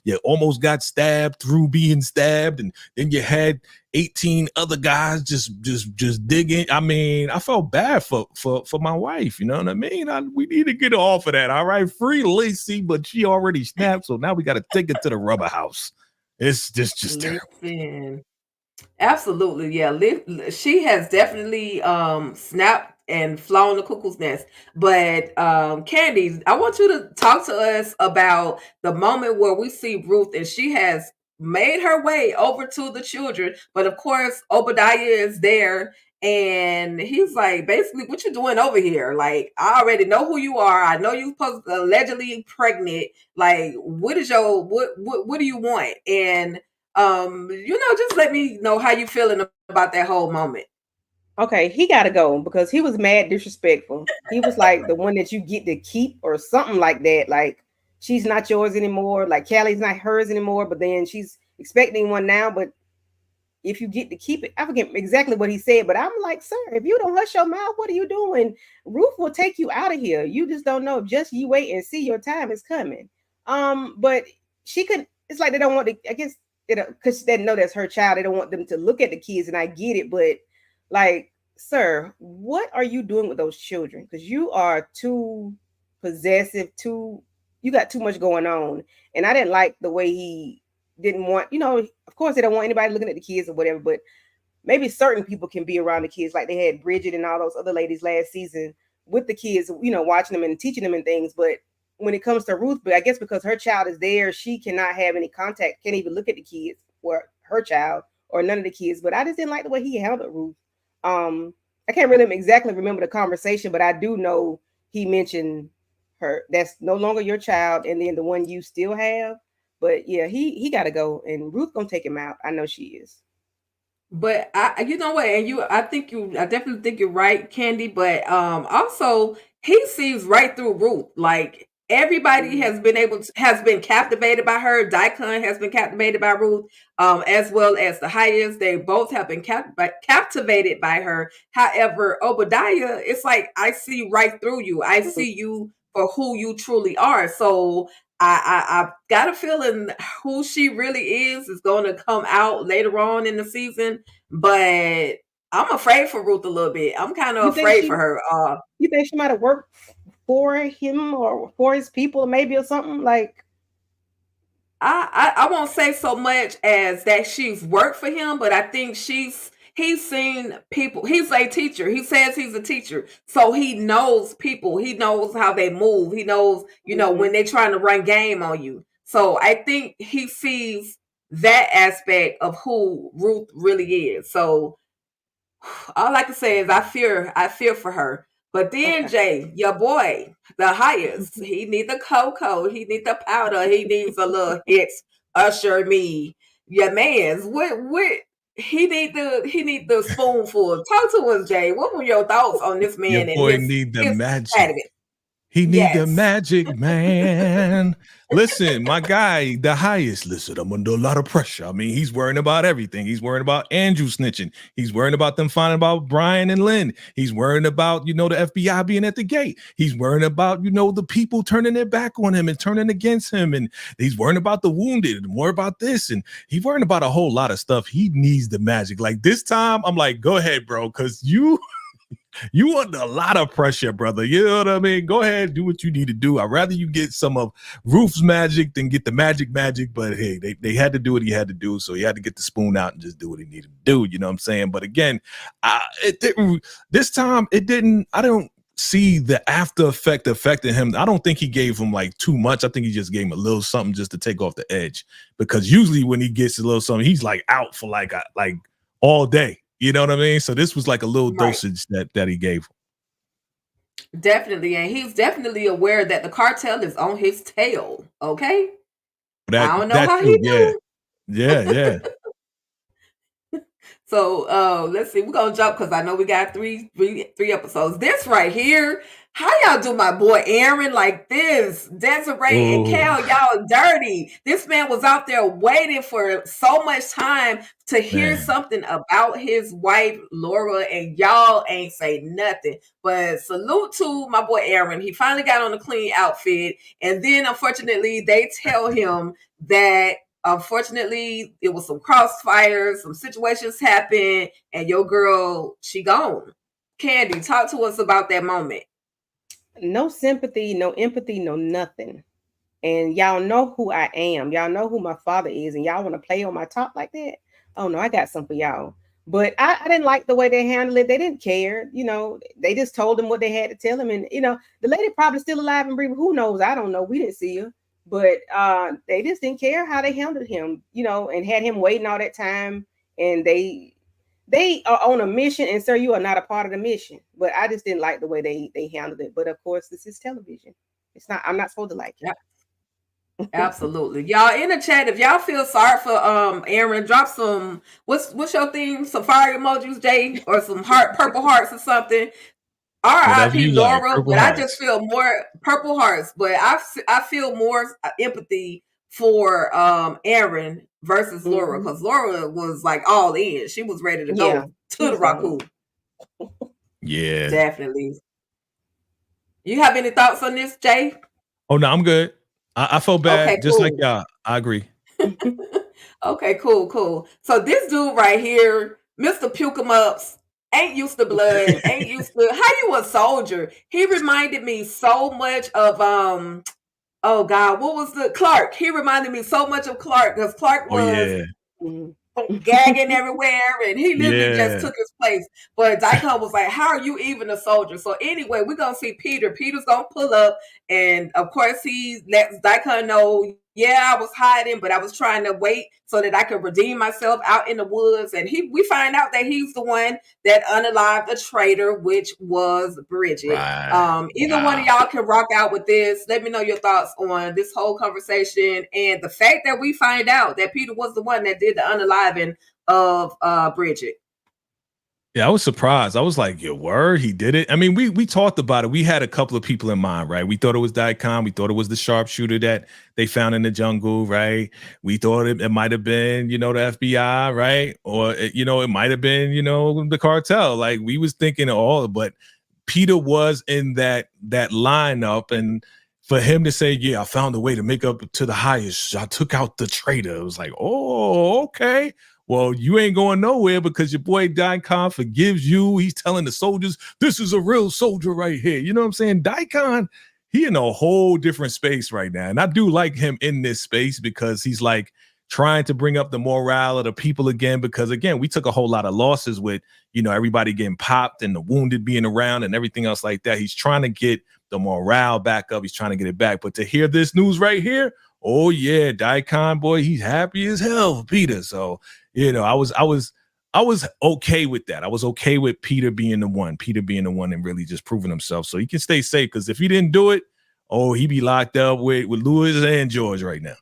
you almost got stabbed through being stabbed, and then you had 18 other guys just digging. I mean, I felt bad for my wife. You know what I mean? We need to get her off of that. All right, free Lacey, but she already snapped, so now we got to take it to the rubber house. It's just terrible.
Absolutely, yeah. She has definitely snapped and flown the cuckoo's nest. But Candy, I want you to talk to us about the moment where we see Ruth and she has made her way over to the children, but of course Obadiah is there and he's like, basically, what you doing over here? Like, I already know who you are. I know you're allegedly pregnant. Like, what do you want? And just let me know how you feeling about that whole moment.
Okay, he got to go because he was mad disrespectful. He was like the one that you get to keep or something like that. Like, she's not yours anymore. Like, Callie's not hers anymore, but then she's expecting one now. But if you get to keep it, I forget exactly what he said, but I'm like, sir, if you don't hush your mouth, what are you doing? Ruth will take you out of here. You just don't know. Just you wait and see, your time is coming. But she could, it's like they don't want to, I guess, because they know that's her child. They don't want them to look at the kids, and I get it, but like, sir, what are you doing with those children? Because you are too possessive, too you got too much going on. And I didn't like the way he didn't want, of course they don't want anybody looking at the kids or whatever, but maybe certain people can be around the kids, like they had Bridget and all those other ladies last season with the kids, watching them and teaching them and things. But when it comes to Ruth, but I guess because her child is there, she cannot have any contact, can't even look at the kids or her child or none of the kids. But I just didn't like the way he handled Ruth. I can't really exactly remember the conversation, but I do know he mentioned her. That's no longer your child, and then the one you still have. But yeah, he got to go, and Ruth gonna take him out. I know she is.
But you know what, and I definitely think you're right, Candy. But also he sees right through Ruth. Like everybody has been captivated by her. Daikon has been captivated by Ruth, as well as the Hyas. They both have been captivated by her. However, Obadiah, it's like I see right through you. I see you for who you truly are. So I've got a feeling who she really is going to come out later on in the season, but I'm afraid for Ruth a little bit. I'm kind of afraid for her.
You think she might have worked for him or for his people, maybe, or something like?
I won't say so much as that she's worked for him, but I think he's seen people. He's a teacher. He says he's a teacher. So he knows people. He knows how they move. He knows, when they're trying to run game on you. So I think he sees that aspect of who Ruth really is. So all I can say is I fear for her. But then Jay, your boy, the highest, he needs the cocoa, he needs the powder, he needs a little hits. Usher me, your man's what he need the spoonful. Talk to us, Jay. What were your thoughts on this man?
Your boy need the magic. He need the magic, man. Listen, my guy, the highest. Listen, I'm under a lot of pressure. I mean, he's worrying about everything. He's worrying about Andrew snitching. He's worrying about them finding about Brian and Lynn. He's worrying about, the FBI being at the gate. He's worrying about, the people turning their back on him and turning against him. And he's worrying about the wounded and more about this. And he's worrying about a whole lot of stuff. He needs the magic. Like this time, I'm like, go ahead, bro, because you under a lot of pressure, brother. You know what I mean? Go ahead, do what you need to do. I'd rather you get some of Ruth's magic than get the magic. But hey, they had to do what he had to do, so he had to get the spoon out and just do what he needed to do. You know what I'm saying? But again, it didn't. This time, it didn't. I don't see the after effect affecting him. I don't think he gave him like too much. I think he just gave him a little something just to take off the edge. Because usually when he gets a little something, he's like out for like all day. You know what I mean? So this was like a little dosage that he gave.
Definitely. And he's definitely aware that the cartel is on his tail. Okay. I don't know how he do.
Yeah.
So let's see. We're gonna jump because I know we got three episodes. This right here. How y'all do my boy Aaron like this? Desiree and Cal, y'all dirty. This man was out there waiting for so much time to hear something about his wife, Laura, and y'all ain't say nothing. But salute to my boy Aaron. He finally got on a clean outfit. And then, unfortunately, they tell him that, unfortunately, it was some crossfires, some situations happened, and your girl, she gone. Candy, talk to us about that moment.
No sympathy, no empathy, no nothing. And y'all know who I am. Y'all know who my father is. And y'all want to play on my top like that? Oh, no, I got some for y'all. But I didn't like the way they handled it. They didn't care. They just told him what they had to tell him. And, the lady probably still alive and breathing. Who knows? I don't know. We didn't see her. But they just didn't care how they handled him, and had him waiting all that time. And they are on a mission, and sir, you are not a part of the mission. But I just didn't like the way they handled it. But of course, this is television. It's not. I'm not supposed to like it.
Absolutely. Y'all in the chat, if y'all feel sorry for Aaron, drop some what's your theme? Some fire emojis, Jay, or some purple hearts or something. R.I.P. Laura, but I just feel more purple hearts, but I feel more empathy for Aaron versus Laura, because Laura was like all in. She was ready to go to the raccoon.
Yeah.
Definitely. You have any thoughts on this, Jay?
Oh no, I'm good. I felt bad, just like y'all. I agree.
Okay, cool. So this dude right here, Mr. Puke 'em Ups, ain't used to blood, ain't used to how you a soldier. He reminded me so much of oh God, what was the Clark? He reminded me so much of Clark because Clark
Oh
was
yeah,
gagging everywhere, and he literally just
yeah.
took his place. But Daikon was like, "How are you even a soldier?" So anyway, we're gonna see Peter. Peter's gonna pull up, and of course he lets Daikon know, "Yeah, I was hiding, but I was trying to wait so that I could redeem myself out in the woods." And we find out that he's the one that unalived a traitor, which was Bridget.
Right.
Either one
Wow.
of y'all can rock out with this. Let me know your thoughts on this whole conversation and the fact that we find out that Peter was the one that did the unaliving of Bridget.
Yeah, I was surprised. I was like, "Your word, he did it." I mean, we talked about it. We had a couple of people in mind, right? We thought it was Daikon. We thought it was the sharpshooter that they found in the jungle, right? We thought it might have been, the FBI, right? Or it might have been, the cartel. Like we was thinking all, but Peter was in that lineup, and for him to say, "Yeah, I found a way to make up to the highest. I took out the traitor." It was like, "Oh, okay." Well, you ain't going nowhere because your boy Daikon forgives you. He's telling the soldiers, "This is a real soldier right here." You know what I'm saying? Daikon, he in a whole different space right now. And I do like him in this space because he's like trying to bring up the morale of the people again. Because again, we took a whole lot of losses with, everybody getting popped and the wounded being around and everything else like that. He's trying to get the morale back up. He's trying to get it back. But to hear this news right here, oh yeah, Daikon, boy, he's happy as hell, Peter. So I was okay with that. I was okay with Peter being the one and really just proving himself so he can stay safe. Because if he didn't do it, he'd be locked up with Lewis and George right now.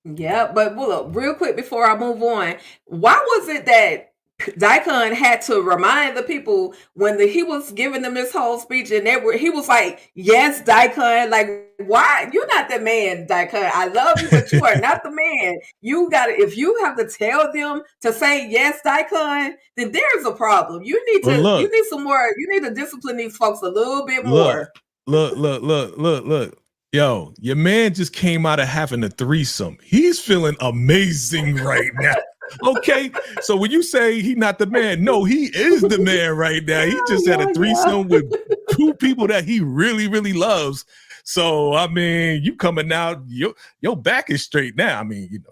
Yeah, but look, real quick before I move on, why was it that Daikon had to remind the people when he was giving them this whole speech, and he was like, "Yes, Daikon, like why you're not the man, Daikon. I love you, but you are not the man. You got to if you have to tell them to say yes, Daikon, then there's a problem.
But
You
look,
need some more. You need to discipline these folks a little bit
look,
more."
look. Yo, your man just came out of having a threesome. He's feeling amazing right now. Okay, so when you say he not the man, no, he is the man right now. He just had a threesome with two people that he really, really loves. So I mean, you coming out, your back is straight now. I mean,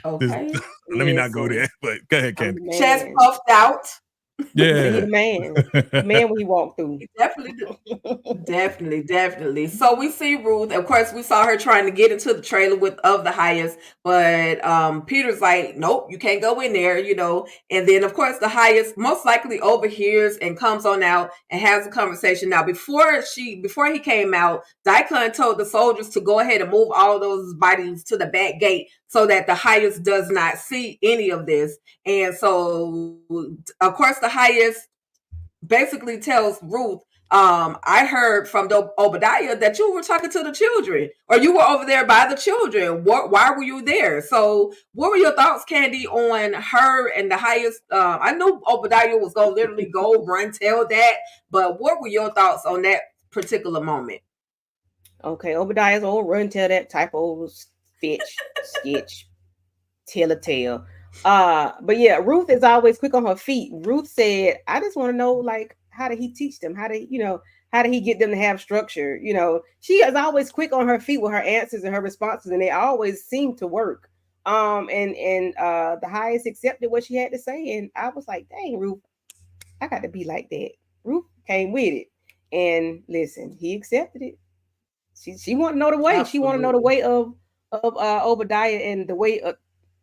Okay.
let me not go there, but go ahead, Candy.
Chest puffed out.
Yeah,
he the man when he walked through.
Definitely. So we see Ruth. Of course, we saw her trying to get into the trailer of the highest, but Peter's like, "Nope, you can't go in there," And then, of course, the highest most likely overhears and comes on out and has a conversation. Now, before he came out, Daikon told the soldiers to go ahead and move all those bodies to the back gate so that the highest does not see any of this. And so, of course, the highest basically tells Ruth, I heard from Obadiah that you were talking to the children, or you were over there by the children. Why were you there? So what were your thoughts, Candy, on her and the highest? I knew Obadiah was going to literally go run tell that, but what were your thoughts on that particular moment?
Okay, Obadiah's old run tell that type of sketch, tell a tale. But yeah, Ruth is always quick on her feet. Ruth said, "I just want to know, like, how did he teach them? How did he get them to have structure? She is always quick on her feet with her answers and her responses, and they always seem to work. And the highest accepted what she had to say, and I was like, dang, Ruth, I got to be like that. Ruth came with it, and listen, he accepted it. She want to know the way. Absolutely. She want to know the way of Obadiah and the way of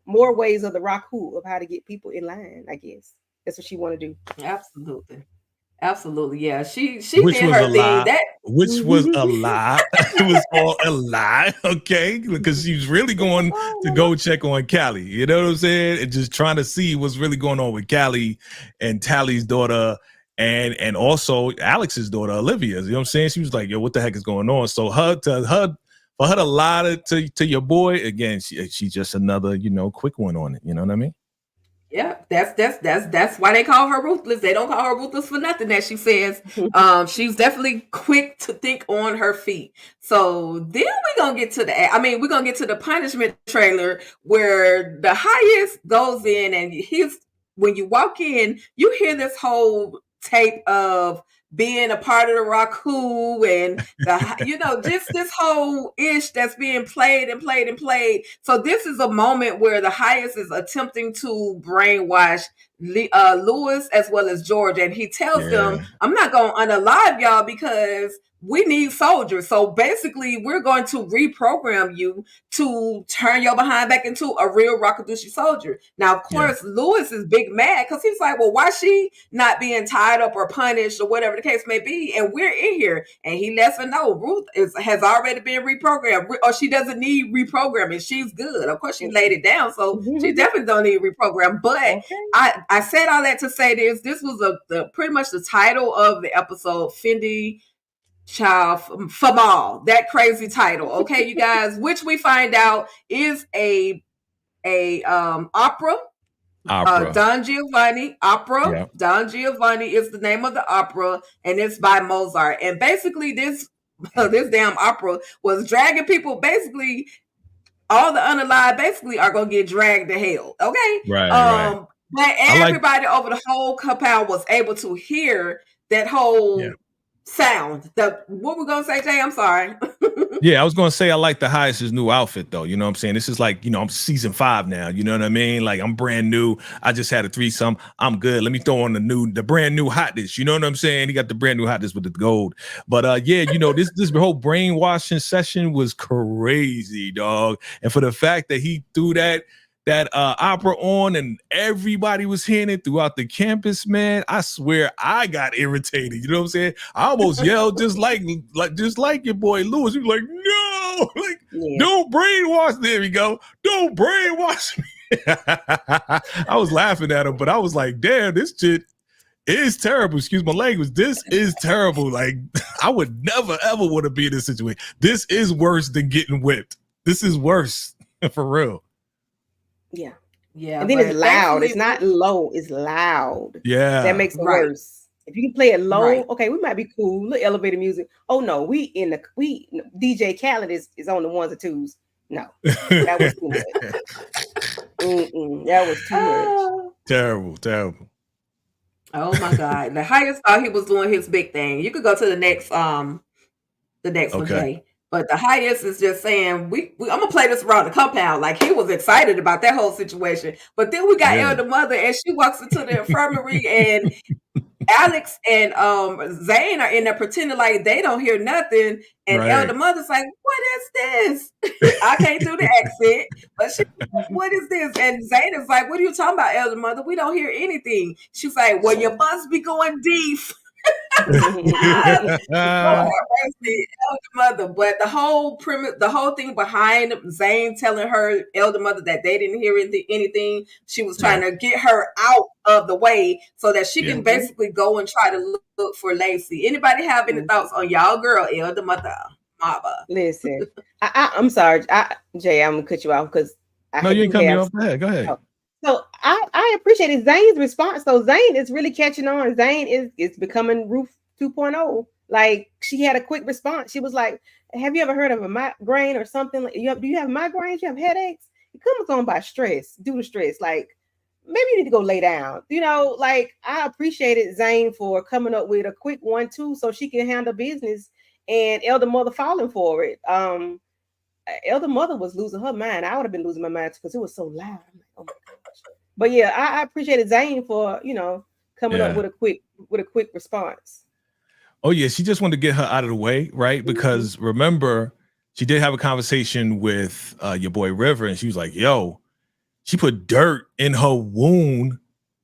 more ways of the Raku of how to get people in line. I guess that's what she want to do.
Absolutely, yeah. She
which
did
was
her
a
thing.
lie. Which was a lie. It was all a lie, okay? Because she was really going to go check on Callie. You know what I'm saying? And just trying to see what's really going on with Callie and Tally's daughter, and also Alex's daughter, Olivia. You know what I'm saying? She was like, "Yo, what the heck is going on?" So for her to lie to your boy again, she's just another quick one on it. You know what I mean?
Yeah, that's why they call her ruthless. They don't call her ruthless for nothing, as she says. She's definitely quick to think on her feet. So then we're gonna get to the punishment trailer where the highest goes in, and when you walk in, you hear this whole tape of being a part of the Raku and the just this whole ish that's being played and played and played. So this is a moment where the highest is attempting to brainwash Lewis as well as George, and he tells them, "I'm not going to unalive y'all because we need soldiers. So basically, we're going to reprogram you to turn your behind back into a real Rakadushi soldier." Now, of course, Lewis is big mad because he's like, well, why she not being tied up or punished or whatever the case may be? And we're in here. And he lets her know Ruth has already been reprogrammed, or she doesn't need reprogramming. She's good. Of course, she laid it down, so she definitely don't need reprogram. But I said all that to say this. This was pretty much the title of the episode, Fendi Child Famal, that crazy title. Okay, you guys, which we find out is a opera. Don Giovanni opera. Yep. Don Giovanni is the name of the opera, and it's by Mozart. And basically, this damn opera was dragging people. Basically, all the unalive basically are gonna get dragged to hell. Okay, right. But everybody over the whole compound was able to hear that whole sound. What we're gonna say, Jay? I'm sorry.
I was gonna say I like the highest's new outfit though. You know what I'm saying? This is like, I'm season 5 now. You know what I mean? Like I'm brand new. I just had a threesome. I'm good. Let me throw on the brand new hotness. You know what I'm saying? He got the brand new hotness with the gold. But this whole brainwashing session was crazy, dog. And for the fact that he threw that opera on and everybody was hearing it throughout the campus, man, I swear I got irritated. You know what I'm saying? I almost yelled just like your boy Lewis. He was like, no, don't brainwash. There we go. Don't brainwash me. I was laughing at him, but I was like, damn, this shit is terrible. Excuse my language. This is terrible. Like, I would never, ever want to be in this situation. This is worse than getting whipped. This is worse, for real.
Yeah. And then it's loud. It's not low. It's loud.
Yeah.
That makes it worse. If you can play it low, okay, we might be cool. Little elevator music. Oh no, DJ Khaled is on the ones and twos. No, that was too much. That was too much.
Terrible.
Oh my God. The highest thought he was doing his big thing. You could go to the next one, Jay. But the highest is just saying, I'm going to play this around the compound. Like, he was excited about that whole situation. But then we got Elder Mother, and she walks into the infirmary, and Alex and Zane are in there pretending like they don't hear nothing. And Elder Mother's like, what is this? I can't do the accent. But she's like, what is this? And Zane is like, what are you talking about, Elder Mother? We don't hear anything. She's like, well, you must be going deep. Elder Mother, but the whole thing behind Zane telling her Elder Mother that they didn't hear anything, she was trying to get her out of the way so that she can basically go and try to look for Lacey. Anybody have any thoughts on y'all girl Elder Mother? Mama.
Listen, I'm sorry, Jay, I'm gonna cut you off because
you ain't cutting me off. Go ahead.
Oh. So I appreciated Zane's response. So Zane is really catching on. Zane is becoming Ruth 2.0. Like, she had a quick response. She was like, have you ever heard of a migraine or something? Do you have migraines? You have headaches? It comes on by stress, due to stress. Like, maybe you need to go lay down. Like, I appreciated Zane for coming up with a quick 1-2 so she can handle business, and Elder Mother falling for it. Elder Mother was losing her mind. I would have been losing my mind because it was so loud. I'm like, oh my gosh. But yeah, I appreciated Zane for coming up with a quick response.
Oh yeah, she just wanted to get her out of the way, right? Because remember, she did have a conversation with your boy River, and she was like, "Yo, she put dirt in her wound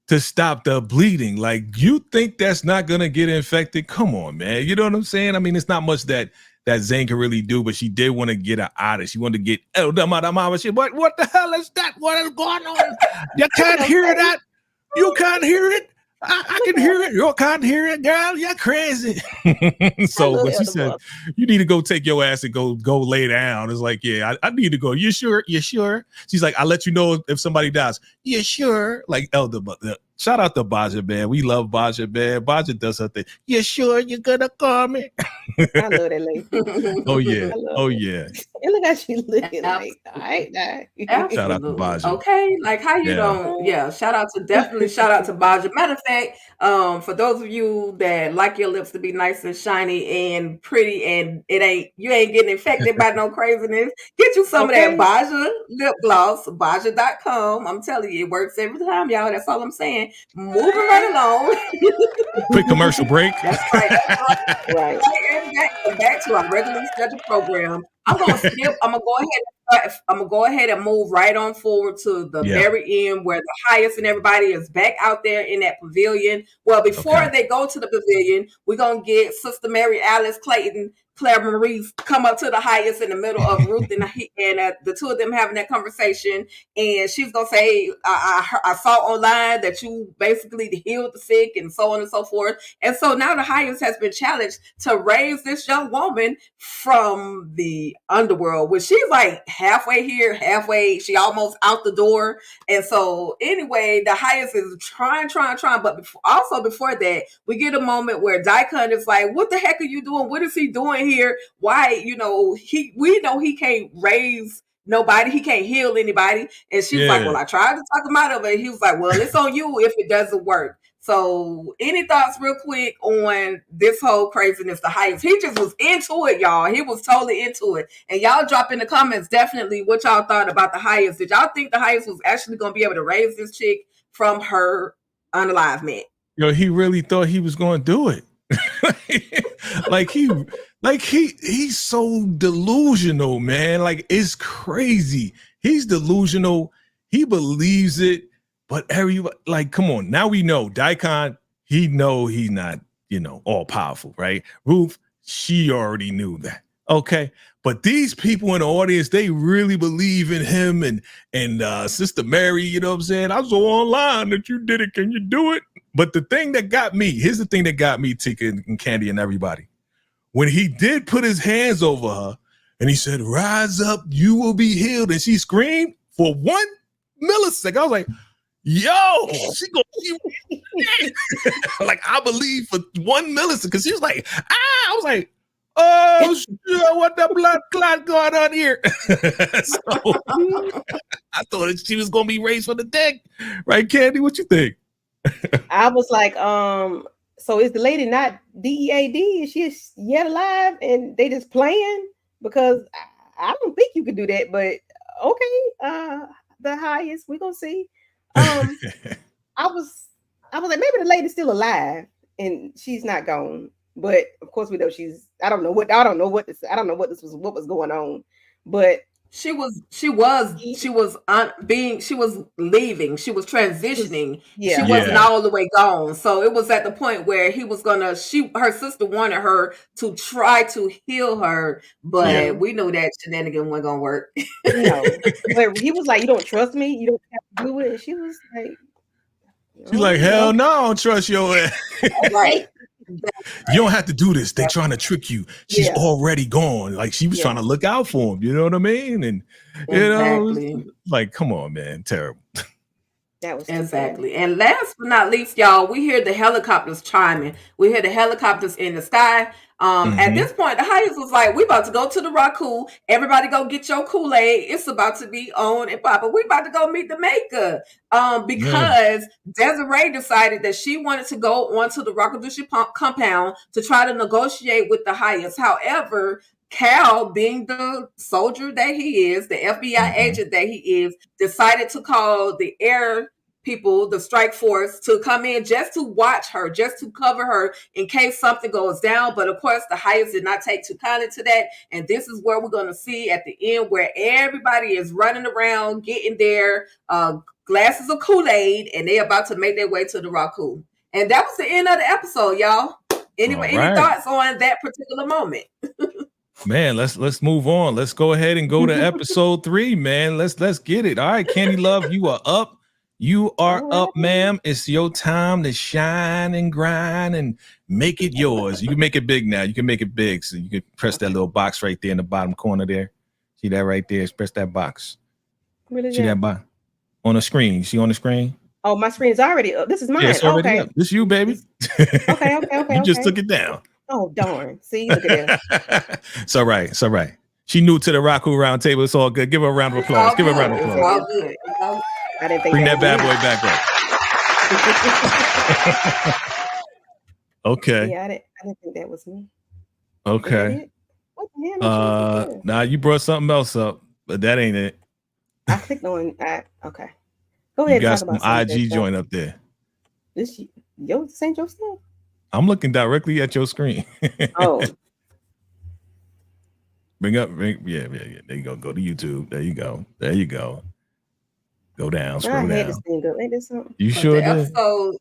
to stop the bleeding. Like, you think that's not gonna get infected? Come on, man. You know what I'm saying? I mean, it's not much that Zane can really do, but she did want to get her out of it. She wanted to get what the hell is that? What is going on? You can't hear that? You can't hear it? I can hear it. You can't hear it, girl. You're crazy. So when she said, you need to go take your ass and go lay down, it's like, yeah, I need to go. You sure? You sure? She's like, I'll let you know if somebody dies. You sure? Like, Elder Mother, Shout out to Baja, man. We love Baja, man. Baja does her thing. You sure you're gonna call me?
I love that lady.
Oh yeah. Oh
her.
yeah.
And look how she looking like, all right, now.
Shout out to
Absolutely.
Baja.
Okay. Like how you
Yeah.
don't, yeah, shout out to Baja. Matter of fact, for those of you that like your lips to be nice and shiny and pretty and you ain't getting infected by no craziness, get you some of that Baja lip gloss, Baja.com. I'm telling you, it works every time, y'all. That's all I'm saying. Moving right along.
Quick commercial break.
That's right.
Right.
And back to our regularly scheduled program. I'm gonna skip. I'm gonna go ahead and move right on forward to the very end where the highest and everybody is back out there in that pavilion. Well, before they go to the pavilion, we're gonna get Sister Mary Alice Clayton, Claire Marie's come up to the highest in the middle of Ruth and the two of them having that conversation, and she's gonna say, I saw online that you basically healed the sick and so on and so forth. And so now the highest has been challenged to raise this young woman from the underworld, which she's like halfway here, halfway, she almost out the door. And so anyway, the highest is trying. But before that, we get a moment where Daikon is like, what the heck are you doing? What is he doing here? Why, we know he can't raise nobody, he can't heal anybody. And she's like, well, I tried to talk him out of it. He was like, well, it's on you if it doesn't work. So any thoughts real quick on this whole craziness? The highest, he just was into it, y'all. He was totally into it. And y'all drop in the comments definitely what y'all thought about the highest. Did y'all think the highest was actually going to be able to raise this chick from her unalive man?
Yo, he really thought he was going to do it. He's so delusional, man. Like, it's crazy. He's delusional. He believes it. But everybody, like, come on. Now we know Daikon, he's not, all powerful, right? Ruth, she already knew that. Okay. But these people in the audience, they really believe in him and Sister Mary, you know what I'm saying? I saw online that you did it. Can you do it? But here's the thing that got me, Tika and Candy and everybody. When he did put his hands over her and he said, rise up, you will be healed. And she screamed for 1 millisecond. I was like, yo, she gonna be like, I believe for 1 millisecond, because she was like, I was like, oh shit, what the blood clot going on here? So I thought that she was gonna be raised from the dead, right, Candy? What you think?
I was like, so is the lady not DEAD? Is she yet alive and they just playing? Because I don't think you could do that, but okay, the highest, we're gonna see. I was like, maybe the lady's still alive and she's not gone. But of course we know I don't know what was going on. But
she was leaving. She was transitioning. She wasn't all the way gone. So it was at the point where he was her sister wanted her to try to heal her, but we knew that shenanigan wasn't gonna work.
No. But he was like, you don't trust me? You don't have to do it. And she was like,
she's like, hell no, I don't trust your ass.
Right.
You don't have to do this. They're trying to trick you. She's already gone. Like, she was trying to look out for him. You know what I mean? And like, come on, man, terrible.
That was
exactly. And last but not least, y'all, we hear the helicopters chiming. We hear the helicopters in the sky. At this point, the highest was like, we about to go to the Raku. Everybody go get your Kool-Aid. It's about to be on and popping. We about to go meet the maker. Because Desiree decided that she wanted to go onto the Rakadushi compound to try to negotiate with the highest. However, Cal, being the soldier that he is, the FBI agent that he is, decided to call the air people, the strike force, to come in just to watch her, just to cover her in case something goes down. But of course, the highest did not take too kindly to that. And this is where we're going to see at the end where everybody is running around, getting their glasses of Kool-Aid, and they're about to make their way to the Raku. And that was the end of the episode, y'all. Anyway, any thoughts on that particular moment?
Man, let's move on. Let's go ahead and go to episode 3, man. Let's get it. All right, Candy Love, you are up. You are up, ma'am. It's your time to shine and grind and make it yours. You can make it big now. You can make it big. So you can press that little box right there in the bottom corner there. See that right there? Press that box.
Really?
See that box on the screen? See on the screen?
Oh, my screen is already up. This is mine.
Yeah, it's already
Okay.
up. This you, baby.
Okay.
You just took it down.
Oh, darn. See, look at that.
It's all right. It's all right. She new to the Rocco Round Table. It's all good. Give her a round of applause. Give her a round of
It's
applause.
all good.
I didn't think
Bring that
was
bad
me.
boy back up. Okay.
Yeah, I didn't think that was me.
Okay.
What the hell?
Nah, you brought something else up, but that ain't it.
I clicked on. Okay. Go
You
ahead.
got
And
some
talk about
IG joint up there.
This ain't your stuff.
I'm looking directly at your screen.
Oh.
Yeah. There you go. Go to YouTube. There you go. Go down. Scroll down.
This thing go. Ain't this something?
You sure did?
Episode,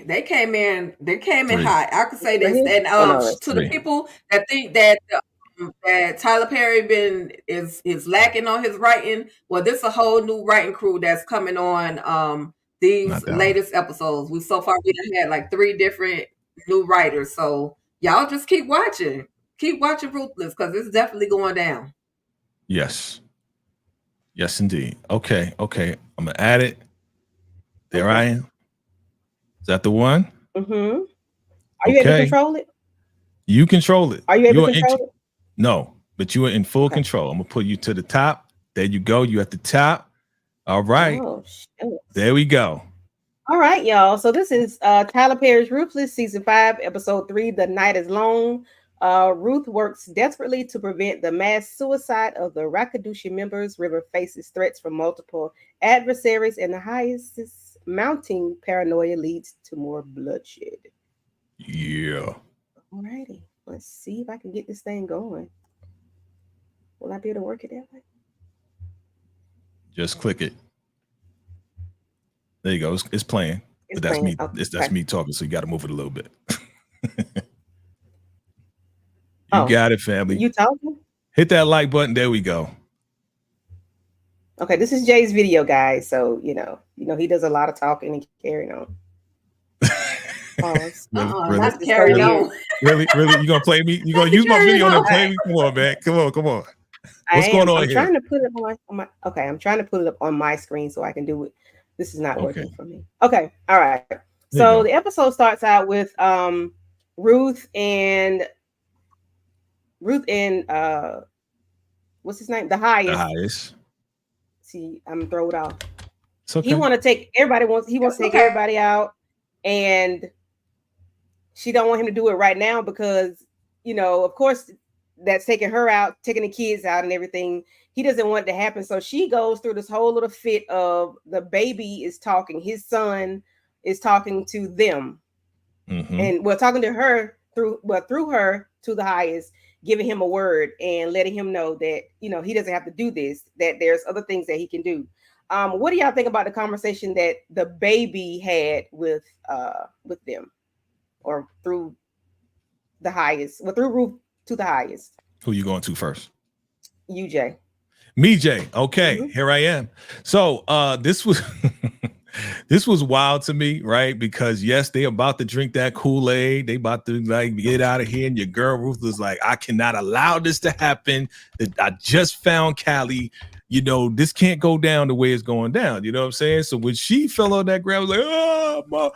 they came in hot. I could say this, and to the people that think that that Tyler Perry is lacking on his writing. Well, this is a whole new writing crew that's coming on these latest episodes. We had like 3 different new writers. So y'all just keep watching. Keep watching Ruthless because it's definitely going down.
Yes. Yes, indeed. Okay. I'm gonna add it. There I am. Is that the one?
Mm-hmm. Are you able to control it?
You control it.
Are you able to control it?
No, but you are in full control. I'm gonna put you to the top. There you go. You at the top. All right.
Oh, shit.
There we go.
All right, y'all. So this is Tyler Perry's Ruthless, season 5, episode 3. The night is long. Ruth works desperately to prevent the mass suicide of the Rakadushi members. River faces threats from multiple adversaries, and the highest mounting paranoia leads to more bloodshed.
Yeah.
All righty. Let's see if I can get this thing going. Will I be able to work it that way?
Just click it. There you go. It's playing. But that's me. That's me talking, so you got to move it a little bit. You got it, family.
You talking?
Hit that like button. There we go.
Okay, this is Jay's video, guys. So you know, he does a lot of talking and carrying on.
Pause. Really?
Not carrying on.
Really? You gonna play me? You gonna use my video and play me? Come on, man. Come on. What's going on here?
I'm trying to put it on my. Okay, I'm trying to put it up on my screen so I can do it. This is not working for me. Okay, all right. So the episode starts out with Ruth and what's his name? The highest. See, I'm gonna throw it off. Okay. He wants to take everybody out, and she don't want him to do it right now because, of course, that's taking her out, taking the kids out and everything. He doesn't want it to happen. So she goes through this whole little fit of the baby is talking. His son is talking to them. Mm-hmm. And we're talking to her through her to the highest, giving him a word and letting him know that, he doesn't have to do this, that there's other things that he can do. What do y'all think about the conversation that the baby had with them or through the highest, through Ruth to the highest?
Who you going to first?
You, Jay.
Me, Jay. Okay, Here I am. So this was this was wild to me, right? Because yes, they about to drink that Kool-Aid. They about to get out of here. And your girl Ruth was like, I cannot allow this to happen. That I just found Callie. This can't go down the way it's going down. You know what I'm saying? So when she fell on that ground, I was like, oh, Ma,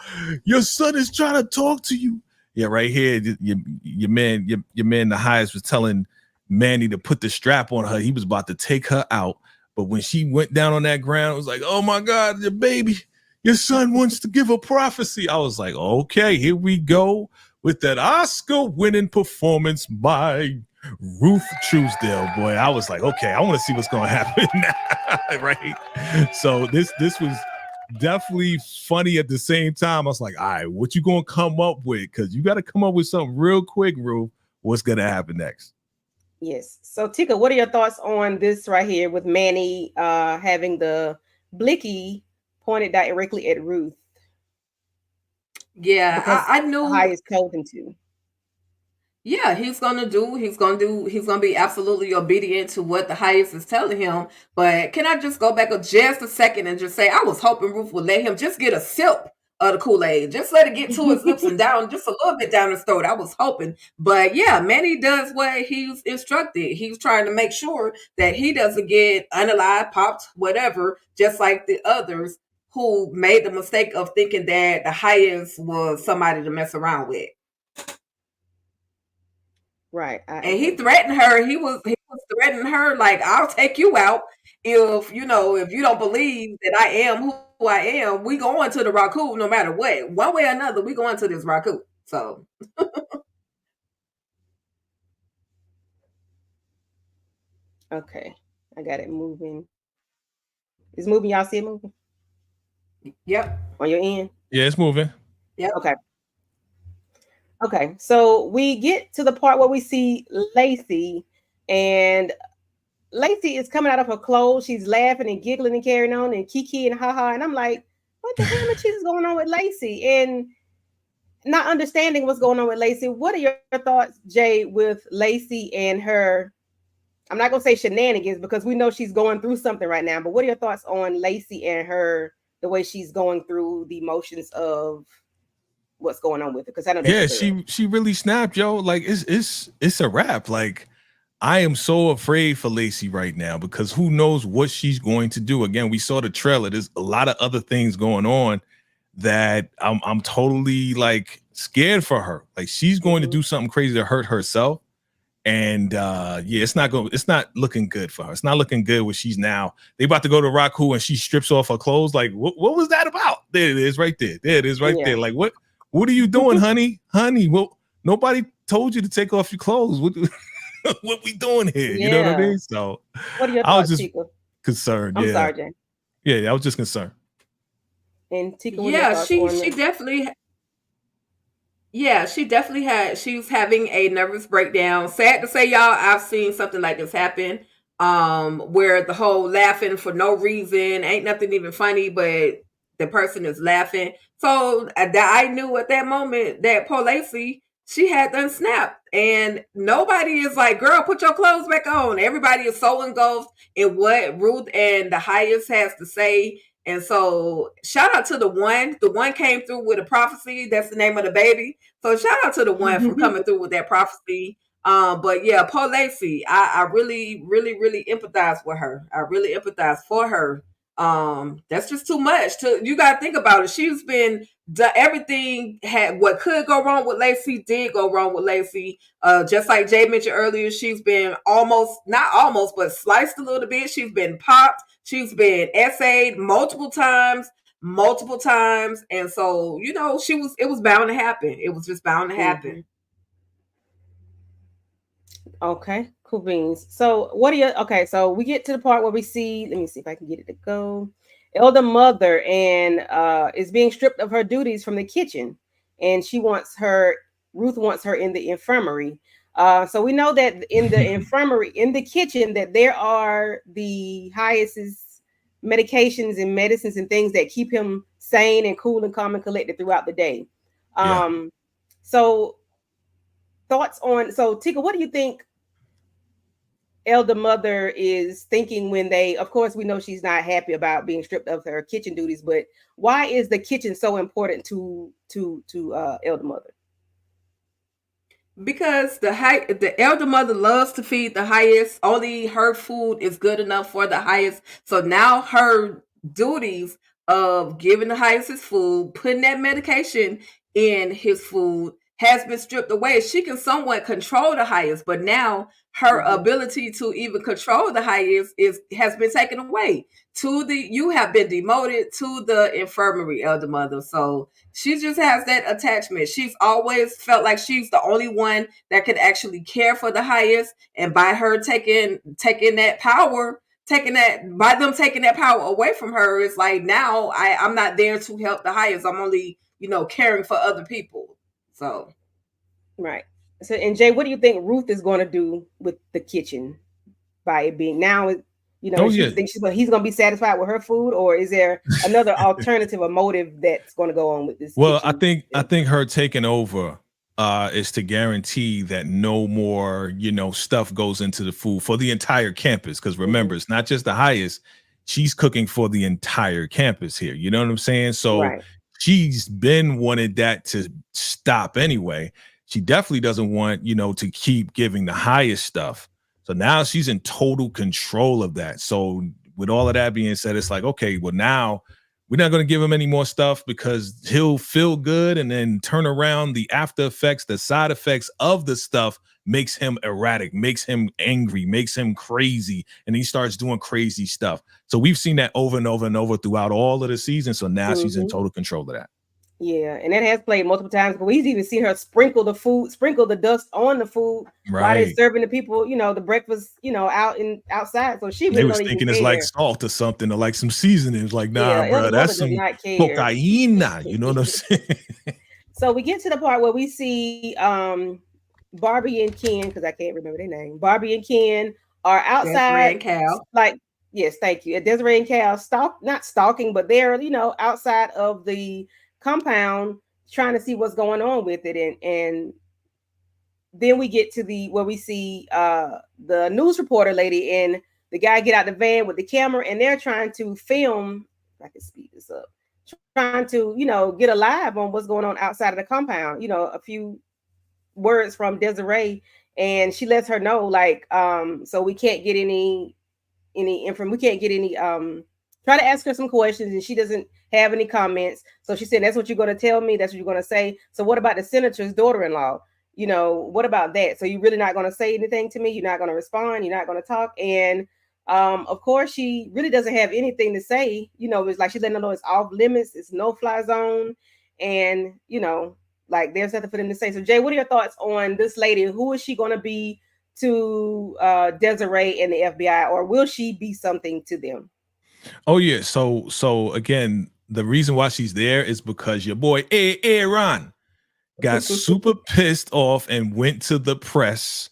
your son is trying to talk to you. Yeah, right here, your man, the highest was telling Manny to put the strap on her. He was about to take her out. But when she went down on that ground, it was like, oh my God, your baby, your son wants to give a prophecy. I was like, okay, here we go with that Oscar-winning performance by Ruth Truesdale. Boy, I was like, okay, I want to see what's going to happen now, right? So this was definitely funny at the same time. I was like, all right, what you going to come up with? Because you got to come up with something real quick, Ruth. What's going to happen next?
Yes. So, Tika, what are your thoughts on this right here with Manny having the blicky pointed directly at Ruth?
Yeah, I knew
the highest told him to.
Yeah, he's gonna be absolutely obedient to what the highest is telling him. But can I just go back just a second and just say I was hoping Ruth would let him just get a sip of the Kool-Aid. Just let it get to his lips and down, just a little bit down his throat. I was hoping. But yeah, Manny does what he's instructed. He's trying to make sure that he doesn't get unalive, popped, whatever, just like the others who made the mistake of thinking that the highest was somebody to mess around with.
Right.
And he threatened her. He was threatening her like, I'll take you out if you don't believe that I am who I am. We going to the Raku no matter what. One way or another, we going to this Raku. So
okay. I got it moving. It's moving. Y'all see it moving?
Yep.
On your end?
Yeah, it's moving.
Yep.
Okay. Okay. So we get to the part where we see Lacey, and Lacey is coming out of her clothes. She's laughing and giggling and carrying on and kiki and haha. And I'm like, what the hell is going on with Lacey? And not understanding what's going on with Lacey. What are your thoughts, Jay, with Lacey and her? I'm not going to say shenanigans because we know she's going through something right now. But what are your thoughts on Lacey and her, the way she's going through the emotions of what's going on with her? Because I know
she really snapped, yo. Like it's a wrap. Like I am so afraid for Lacey right now because who knows what she's going to do. Again, we saw the trailer. There's a lot of other things going on that I'm totally like scared for her. Like she's going to do something crazy to hurt herself. And it's not looking good for her. It's not looking good when she's now. They about to go to Raku and she strips off her clothes. Like, what was that about? There it is right there. There it is right there. Like, what are you doing, honey? Honey, well, nobody told you to take off your clothes. What we doing here? You know what I mean? So
what are your
thoughts,
I was just
Tika? Concerned.
I'm sorry, Jay.
Yeah, I was just concerned.
And Tika,
she definitely. Yeah, she was having a nervous breakdown. Sad to say, y'all, I've seen something like this happen. Where the whole laughing for no reason, ain't nothing even funny, but the person is laughing. So I knew at that moment that poor Lacey, she had done snapped. And nobody is like, girl, put your clothes back on. Everybody is so engulfed in what Ruth and the highest has to say. And so shout out to the one. The one came through with a prophecy. That's the name of the baby. So shout out to the one for coming through with that prophecy. But yeah, Paul Lacey, I really, really, really empathize with her. I really empathize for her. That's just too much. You got to think about it. She's been everything what could go wrong with Lacey did go wrong with Lacey. Just like Jay mentioned earlier, she's been not almost, but sliced a little bit. She's been popped. She's been essayed multiple times. And so, it was bound to happen. It was just bound to happen.
Okay, cool beans. So so we get to the part where we see, let me see if I can get it to go. Elder mother and is being stripped of her duties from the kitchen, and Ruth wants her in the infirmary. So we know that in the infirmary, in the kitchen, that there are the highest's medications and medicines and things that keep him sane and cool and calm and collected throughout the day. So thoughts on, Tika, what do you think Elder mother is thinking when of course we know she's not happy about being stripped of her kitchen duties, but why is the kitchen so important to Elder mother?
Because the elder mother loves to feed the highest. Only her food is good enough for the highest. So now her duties of giving the highest his food, putting that medication in his food, has been stripped away. She can somewhat control the highest, but now her ability to even control the highest has been taken away. You have been demoted to the infirmary, elder mother. So she just has that attachment. She's always felt like she's the only one that can actually care for the highest. And by her taking that power, by them taking that power away from her, it's like now I'm not there to help the highest. I'm only, caring for other people. So,
right. So, and Jay, what do you think Ruth is going to do with the kitchen by it being now? He's going to be satisfied with her food, or is there another alternative or motive that's going to go on with this?
Well, I think her taking over is to guarantee that no more, stuff goes into the food for the entire campus. Because remember, it's not just the highest; she's cooking for the entire campus here. You know what I'm saying? So. Right. she's been wanted that to stop anyway. She definitely doesn't want, to keep giving the highest stuff. So now she's in total control of that. So with all of that being said, it's like, okay, well, now we're not going to give him any more stuff because he'll feel good and then turn around. The after effects, the side effects of the stuff makes him erratic, makes him angry, makes him crazy, and he starts doing crazy stuff. So we've seen that over and over and over throughout all of the season. So now she's in total control of that.
Yeah, and that has played multiple times. But we've even seen her sprinkle the dust on the food while they're serving the people, the breakfast, outside. So she really
they was thinking it's like salt or something, or like some seasonings. Like, nah, bro, that's some cocaine. You know what I'm saying?
So we get to the part where we see Barbie and Ken, because I can't remember their name. Barbie and Ken are outside.
Desiree and Cal.
Yes, thank you. Desiree and Cal not stalking, but they're outside of the compound trying to see what's going on with it, and then we get to where we see the news reporter lady and the guy get out the van with the camera, and they're trying to film. If I can speed this up, trying to get a live on what's going on outside of the compound. A few words from Desiree, and she lets her know so we can't get any information. We can't get any try to ask her some questions, and she doesn't have any comments. So she said, that's what you're going to tell me, that's what you're going to say. So what about the senator's daughter-in-law? What about that? So you're really not going to say anything to me? You're not going to respond? You're not going to talk? And of course, she really doesn't have anything to say. It's like she's letting them know it's off limits, it's no-fly zone, and there's nothing for them to say. So Jay, what are your thoughts on this lady? Who is she going to be to Desiree and the FBI, or will she be something to them?
Oh yeah. So again, the reason why she's there is because your boy Aaron got super pissed off and went to the press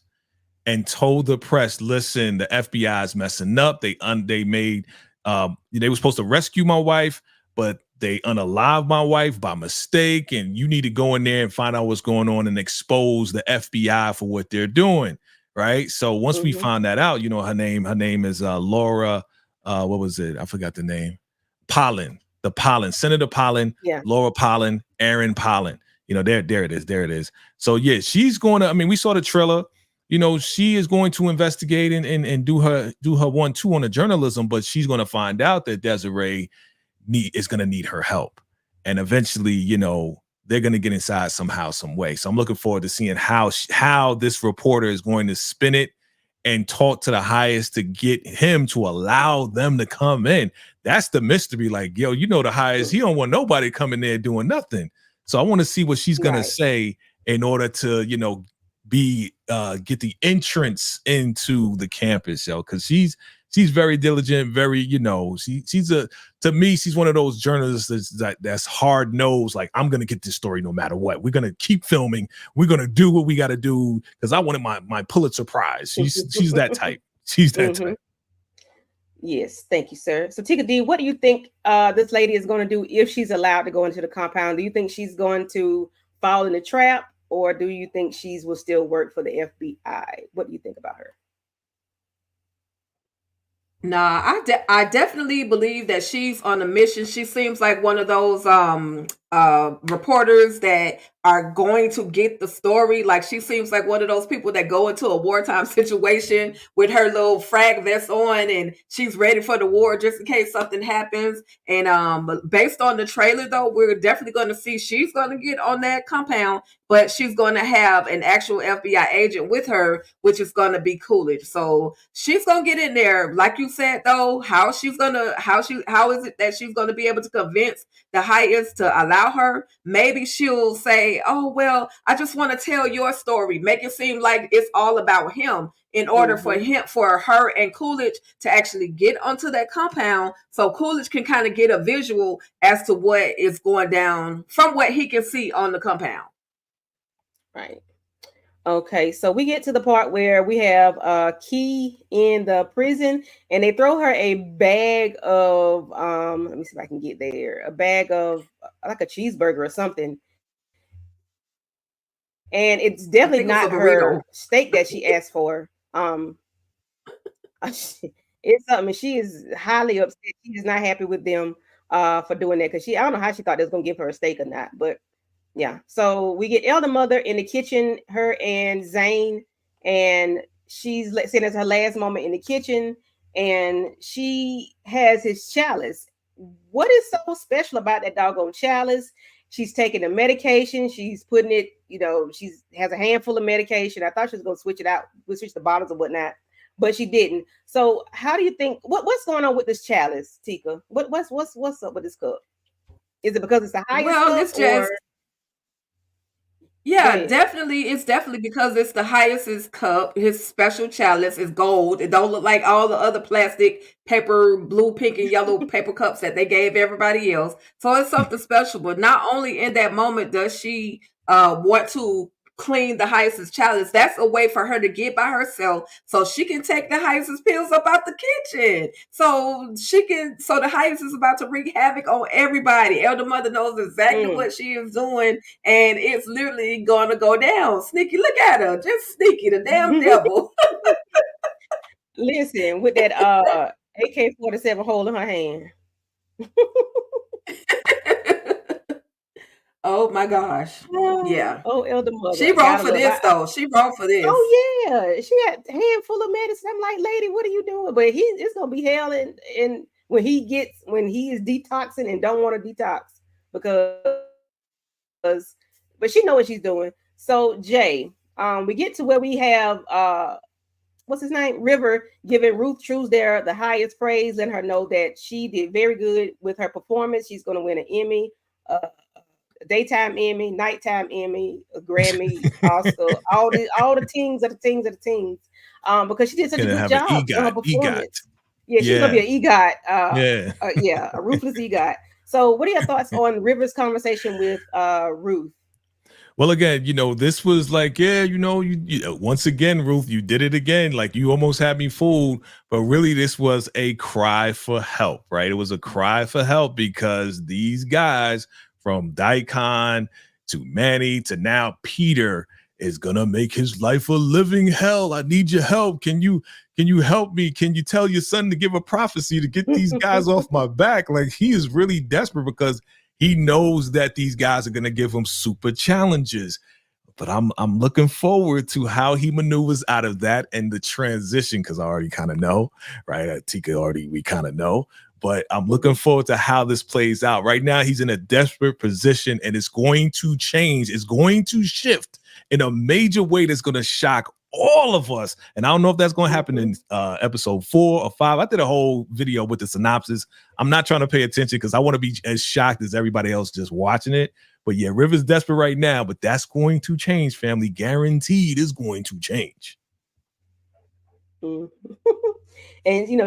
and told the press, listen, the FBI is messing up. They made they were supposed to rescue my wife, but they unalived my wife by mistake, and you need to go in there and find out what's going on and expose the FBI for what they're doing. Right. So once we found that out, her name is Laura. What was it? I forgot the name. Senator Pollen,
yeah.
Laura Pollen, Aaron Pollen. There it is. So yeah, she's going to, we saw the trailer, she is going to investigate and do her 1-2 on the journalism, but she's going to find out that Desiree is going to need her help. And eventually, they're going to get inside somehow, some way. So I'm looking forward to seeing how this reporter is going to spin it and talk to the highest to get him to allow them to come in. That's the mystery. Like, yo, the highest, he don't want nobody coming there doing nothing. So I want to see what she's going to say in order to, get the entrance into the campus, because she's very diligent, very, to me, she's one of those journalists that's hard nosed. Like, I'm going to get this story no matter what. We're going to keep filming. We're going to do what we got to do because I wanted my Pulitzer Prize. She's that type. She's that type.
Yes, thank you, sir. So Tika D, what do you think this lady is going to do if she's allowed to go into the compound? Do you think she's going to fall in the trap, or do you think she will still work for the FBI? What do you think about her?
Nah, I definitely believe that she's on a mission. She seems like one of those reporters that are going to get the story. Like, she seems like one of those people that go into a wartime situation with her little frag vest on, and she's ready for the war just in case something happens. And based on the trailer, though, we're definitely going to see she's going to get on that compound, but she's going to have an actual FBI agent with her, which is going to be Coolidge. So she's going to get in there. Like you said, though, how is it that she's going to be able to convince the highest to allow her? Maybe she'll say, oh, well, I just want to tell your story. Make it seem like it's all about him in order for her and Coolidge to actually get onto that compound, so Coolidge can kind of get a visual as to what is going down from what he can see on the compound.
Right. Okay, so we get to the part where we have Key in the prison, and they throw her a bag of let me see if I can get there. A bag of like a cheeseburger or something. And it's definitely not her steak that she asked for. It's something. She is highly upset. She is not happy with them for doing that, because I don't know how she thought they was gonna give her a steak or not, but yeah. So we get Elder Mother in the kitchen, her and Zane, and she's saying it's her last moment in the kitchen, and she has his chalice. What is so special about that doggone chalice? She's taking the medication. She's putting it, she has a handful of medication. I thought she was going to switch it out, switch the bottles or whatnot, but she didn't. So how do you think, what's going on with this chalice, Tika? What's up with this cup? Is it because it's the highest cup?
It's just, yeah, definitely. It's definitely because it's the highest cup. His special chalice is gold. It don't look like all the other plastic paper, blue, pink, and yellow paper cups that they gave everybody else. So it's something special. But not only in that moment does she want to clean the Hyacinth's chalice, that's a way for her to get by herself so she can take the Hyacinth's pills up out the kitchen. So the Hyacinth is about to wreak havoc on everybody. Elder Mother knows exactly what she is doing, and it's literally gonna go down. Sneaky, look at her, just sneaky, the damn devil.
Listen, with that AK-47 holding her hand.
Oh my gosh. Yeah.
Oh, Elder Mother.
She wrote for this though. She wrote for this.
Oh yeah. She had a handful of medicine. I'm like, lady, what are you doing? But it's gonna be hell and when he is detoxing and don't want to detox but she knows what she's doing. So Jay, we get to where we have what's his name? River giving Ruth Trues there the highest praise, letting her know that she did very good with her performance. She's gonna win an Emmy, daytime Emmy, nighttime Emmy, a Grammy, Oscar, all the teams of the teams of the teams. Because she did such a good job on her performance. Yeah, she's gonna be an EGOT. A ruthless EGOT. So, what are your thoughts on River's conversation with Ruth?
Well, again, this was like, you once again, Ruth, you did it again. Like, you almost had me fooled, but really this was a cry for help, right? It was a cry for help because these guys, from Daikon to Manny to now Peter, is gonna make his life a living hell. I need your help. Can you help me? Can you tell your son to give a prophecy to get these guys off my back? Like, he is really desperate because he knows that these guys are gonna give him super challenges. But I'm looking forward to how he maneuvers out of that and the transition, because I already kind of know, right? Tika we kind of know. But I'm looking forward to how this plays out. Right now, he's in a desperate position, and it's going to change. It's going to shift in a major way that's going to shock all of us. And I don't know if that's going to happen in episode 4 or 5. I did a whole video with the synopsis. I'm not trying to pay attention because I want to be as shocked as everybody else just watching it. But yeah, River's desperate right now, but that's going to change, family. Guaranteed is going to change.
And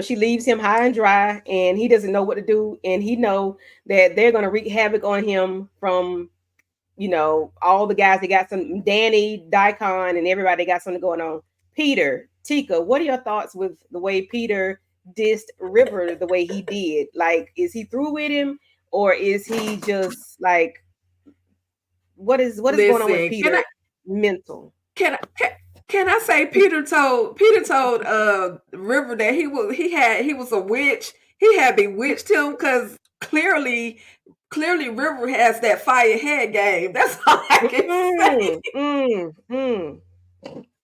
she leaves him high and dry, and he doesn't know what to do, and he know that they're going to wreak havoc on him from all the guys. They got some, Danny, Daikon, and everybody got something going on. Peter, Tika, what are your thoughts with the way Peter dissed River the way he did? Like, is he through with him, or is he just like, what is going on with Peter? Mental.
Can I say Peter told River that he was a witch. He had bewitched him because clearly River has that fire head game. That's all I can say.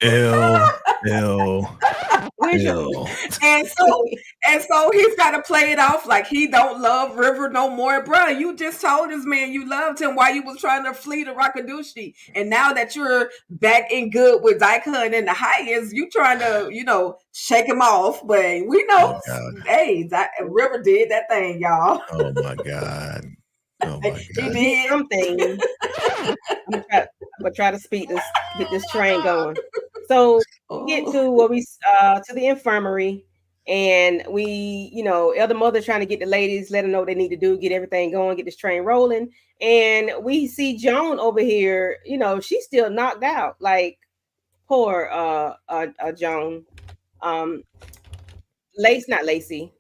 Ew.
And so he's got to play it off like he don't love River no more, bro. You just told this man you loved him while you was trying to flee to Rakadushi, and now that you're back in good with Daikon and the highest, you trying to shake him off. But we know, hey, River did that thing, y'all.
Oh my god. Oh my god.
He did something. I'm gonna try to get this train going. So we get to where to the infirmary, and we, Elder Mother trying to get the ladies, let them know what they need to do, get everything going, get this train rolling. And we see Joan over here, she's still knocked out. Like, poor Joan. Not Lacey.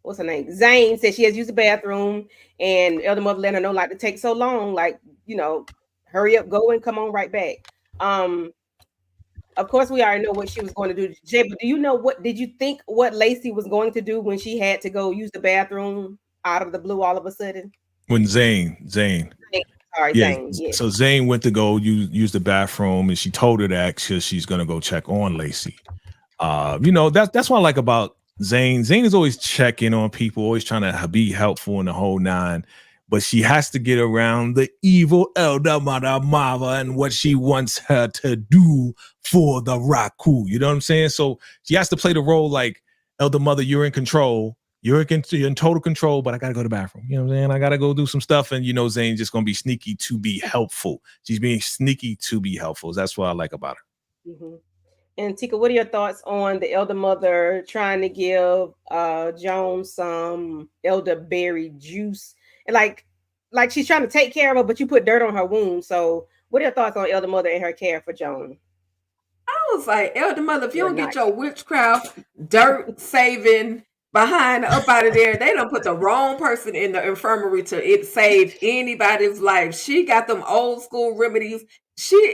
What's her name? Zane said she has used the bathroom, and Elder Mother let her know, like, to take so long, like, hurry up, go and come on right back. Of course, we already know what she was going to do. Jay, but did you think what Lacey was going to do when she had to go use the bathroom? out of the blue all of a sudden?
When Zane.
Sorry,
Yeah.
Zane. Yeah.
So Zane went to go use the bathroom, and she told her that because she's gonna go check on Lacey. That's what I like about Zane. Zane is always checking on people, always trying to be helpful in the whole nine. But she has to get around the evil elder mother Mava and what she wants her to do for the Raku. You know what I'm saying? So she has to play the role like, elder mother, you're in control. You're in total control, but I got to go to the bathroom. You know what I'm saying? I got to go do some stuff. And, Zane's just going to be sneaky to be helpful. She's being sneaky to be helpful. That's what I like about her.
Mm-hmm. And Tika, what are your thoughts on the elder mother trying to give Joan some elderberry juice? And like she's trying to take care of her, but you put dirt on her wound. So what are your thoughts on elder mother and her care for Joan?
I was like, elder mother, if you don't get your witchcraft dirt saving behind up out of there, they don't put the wrong person in the infirmary to save anybody's life. She got them old school remedies.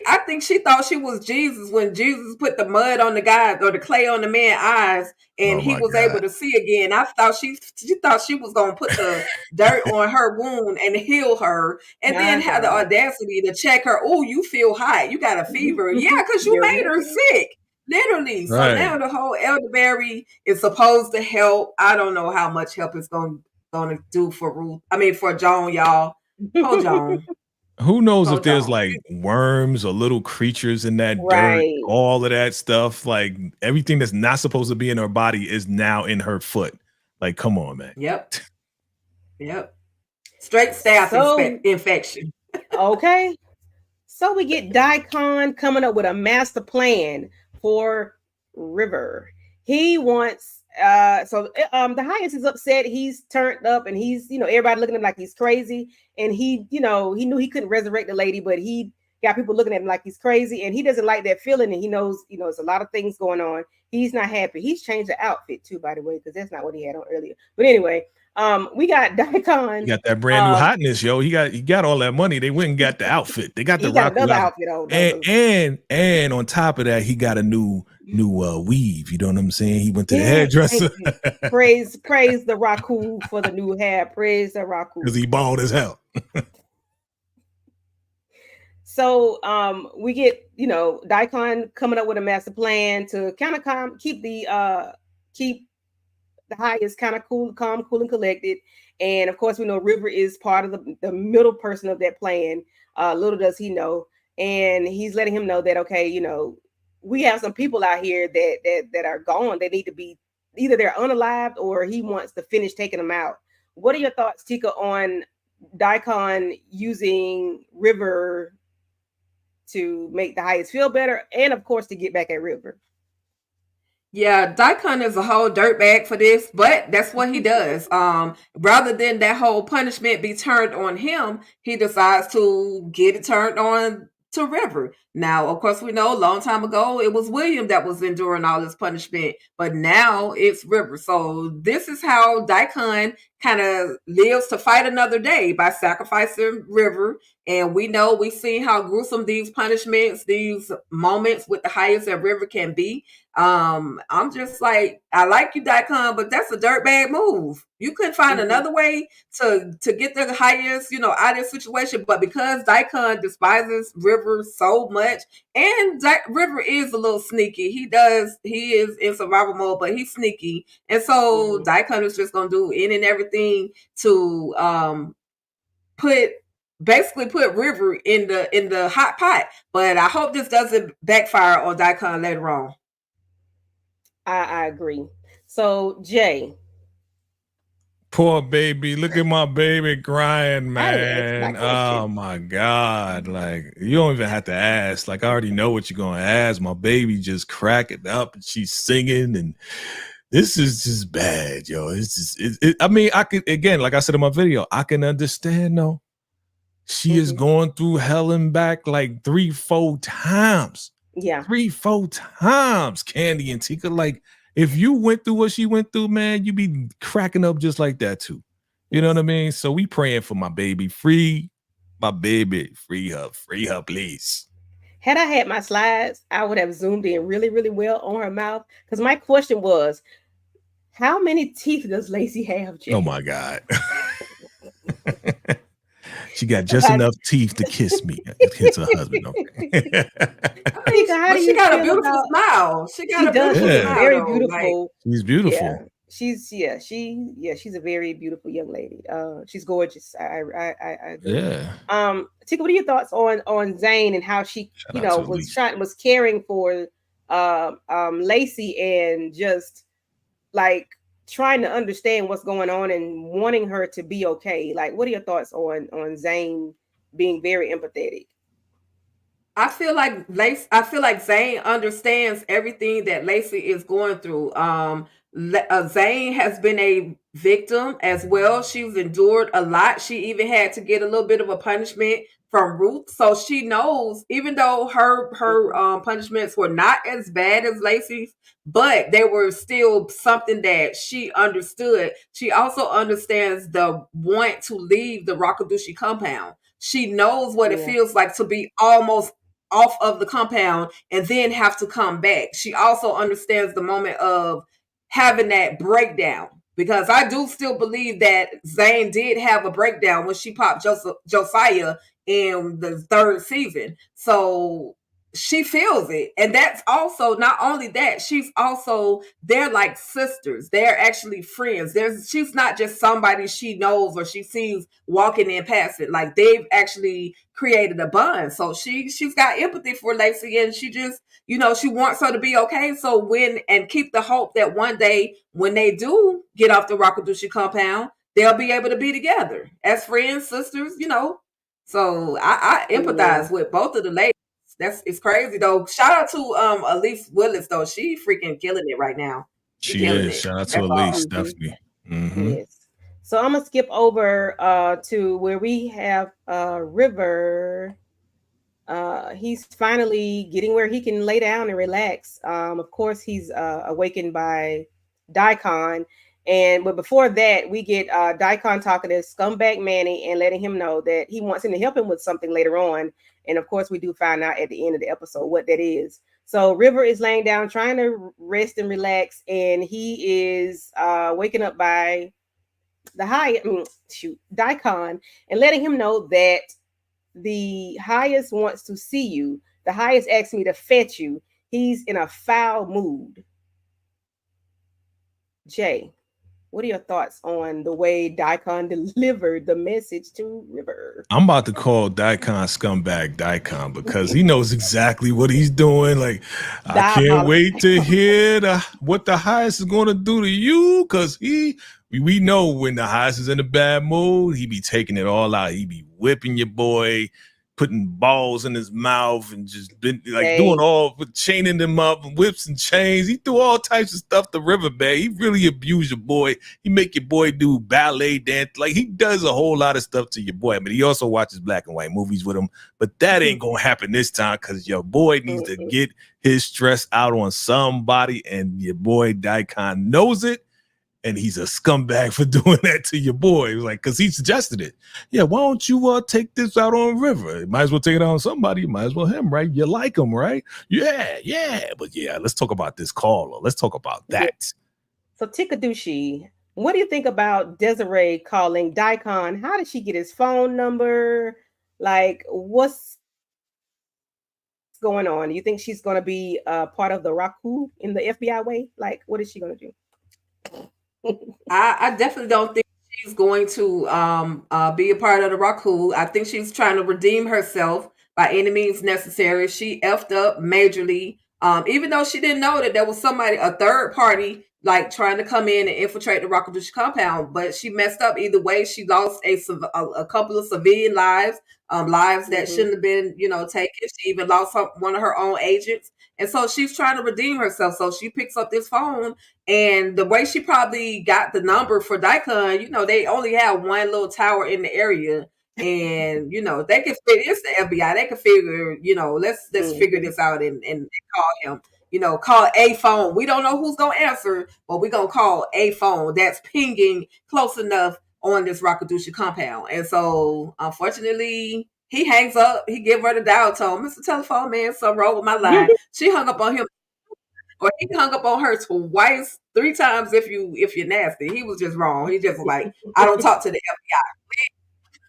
I think she thought she was Jesus when Jesus put the mud on the guy or the clay on the man's eyes, and he was able to see again. I thought she thought she was gonna put the dirt on her wound and heal her, and then had the audacity to check her. Oh, you feel hot? You got a fever? Yeah, because you made her sick. Literally. So now the whole elderberry is supposed to help. I don't know how much help it's gonna do for Joan, y'all. Oh, Joan.
Who knows if there's like worms or little creatures in that dirt, all of that stuff. Like everything that's not supposed to be in her body is now in her foot. Like, come on, man.
Yep. Straight staph infection.
Okay. So we get Daikon coming up with a master plan for River. He wants the highest is upset. He's turned up and he's, everybody looking at him like he's crazy. And he knew he couldn't resurrect the lady, but he got people looking at him like he's crazy. And he doesn't like that feeling. And he knows, there's a lot of things going on. He's not happy. He's changed the outfit too, by the way, because that's not what he had on earlier. But anyway, we got Daikon.
He got that brand new hotness, yo. He got all that money. They went and got the outfit. They got the another outfit on. And on top of that, he got a new weave. You know what I'm saying? He went to the hairdresser.
Praise the Raku for the new hair. Praise the Raku.
Because he bald as hell.
So we get, Daikon coming up with a master plan to kind of keep the highest kind of calm, cool, and collected. And of course, we know River is part of the middle person of that plan. Little does he know. And he's letting him know that, okay, we have some people out here that are gone. They need to be either they're unalived or he wants to finish taking them out. What are your thoughts, Tika, on Daikon using River to make the highest feel better and, of course, to get back at River?
Yeah, Daikon is a whole dirtbag for this, but that's what he does. Rather than that whole punishment be turned on him, he decides to get it turned on to River. Now, of course, we know a long time ago it was William that was enduring all this punishment, but now it's River. So this is how Daikon kind of lives to fight another day by sacrificing River. And we've seen how gruesome these punishments, these moments with the highest that River can be. I'm just like, I like you, Daikon, but that's a dirtbag move. You couldn't find another way to get the highest, out of this situation. But because Daikon despises River so much, and River is a little sneaky. He is in survival mode, but he's sneaky. And so Daikon is just gonna do any and everything to put River in the hot pot. But I hope this doesn't backfire on Daikon later on.
I agree. So Jay.
Poor baby. Look at my baby crying, man. Oh my God. Like, you don't even have to ask. Like, I already know what you're gonna ask. My baby just cracking up and she's singing, and this is just bad, yo. It's just I could, again, like I said in my video, I can understand though. She is going through hell and back like 3-4 times.
Yeah.
3-4 times, Candy and Tika. Like, if you went through what she went through, man, you be cracking up just like that too. You know what I mean? So we praying for my baby. Free my baby. Free her, please.
Had I had my slides, I would have zoomed in really, really well on her mouth. Because my question was, How many teeth does Lacey have, Jay?
Oh my God. She got just enough teeth to kiss me. Kiss her husband. Okay.
Tika, how do
She
you
got a
feel
beautiful
about?
smile. She got
She
a
does.
beautiful
She's
Yeah.
smile,
very
though. Like,
beautiful.
She's beautiful.
Yeah, she's a very beautiful young lady. She's gorgeous. I agree.
Yeah.
Tika, what are your thoughts on Zane and how she,
Shout out to
was caring for Lacey and just like trying to understand what's going on and wanting her to be okay. Like, what are your thoughts on Zane being very empathetic?
I feel like Zane understands everything that Lacey is going through. Zane has been a victim as well. She's endured a lot. She even had to get a little bit of a punishment from Ruth, so she knows. Even though her punishments were not as bad as Lacey's, but they were still something that she understood. She also understands the want to leave the Rakadushi compound. She knows what it
Yeah.
feels like to be almost off of the compound and then have to come back. She also understands the moment of having that breakdown, because I do still believe that Zane did have a breakdown when she popped Josiah in the third season. So she feels it. And that's also, not only that, they're like sisters. They're actually friends. She's not just somebody she knows or she sees walking in past it. Like, they've actually created a bond. So she's got empathy for Lacey, and she just, she wants her to be okay. So and keep the hope that one day when they do get off the Rakadushi compound, they'll be able to be together as friends, sisters, So I empathize with both of the ladies. It's crazy though. Shout out to Elise Willis though. She freaking killing it right now.
She is. Shout out to Elise, definitely. Mm-hmm.
Yes. So I'm gonna skip over to where we have River. He's finally getting where he can lay down and relax. Of course, he's awakened by Daikon. But before that, we get Daikon talking to scumbag Manny and letting him know that he wants him to help him with something later on. And of course, we do find out at the end of the episode what that is. So River is laying down, trying to rest and relax, and he is waking up by Daikon, and letting him know that the highest wants to see you. The highest asked me to fetch you. He's in a foul mood. Jay, what are your thoughts on the way Daikon delivered the message to River?
I'm about to call Daikon scumbag Daikon because he knows exactly what he's doing. Like, I can't wait to hear what the highest is going to do to you, because we know when the highest is in a bad mood, he be taking it all out. He be whipping your boy, putting balls in his mouth, and just been like doing all, chaining them up, whips and chains. He do all types of stuff to River, man. He really abused your boy. He make your boy do ballet dance. Like, he does a whole lot of stuff to your boy. I mean, he also watches black and white movies with him, but that ain't gonna happen this time, because your boy needs to get his stress out on somebody, and your boy Daikon knows it. And he's a scumbag for doing that to your boy. Like, because he suggested it. Yeah, why don't you take this out on River? Might as well take it out on somebody. Might as well him, right? You like him, right? Yeah. But yeah, let's talk about this caller. Let's talk about that.
Yeah. So Tikadushi, what do you think about Desiree calling Daikon? How did she get his phone number? Like, what's going on? Do you think she's going to be part of the Raku in the FBI way? Like, what is she going to do?
I definitely don't think she's going to be a part of the Raku. I think she's trying to redeem herself by any means necessary. She effed up majorly. Even though she didn't know that there was somebody, a third party, like trying to come in and infiltrate the Rakadushi compound, but she messed up either way. She lost a couple of civilian lives, lives that shouldn't have been, taken. She even lost one of her own agents. And so she's trying to redeem herself. So she picks up this phone, and the way she probably got the number for Daikon, they only have one little tower in the area. And they can figure, it's the FBI. They can figure, let's figure this out and call him. Call a phone. We don't know who's gonna answer, but we're gonna call a phone that's pinging close enough on this Rakadushi compound. And so, unfortunately, he hangs up. He give her the dial tone. Mr. Telephone Man, something wrong with my line. She hung up on him. or he hung up on her twice, 3 times if you're nasty. He was just wrong. He just was like, I don't talk to the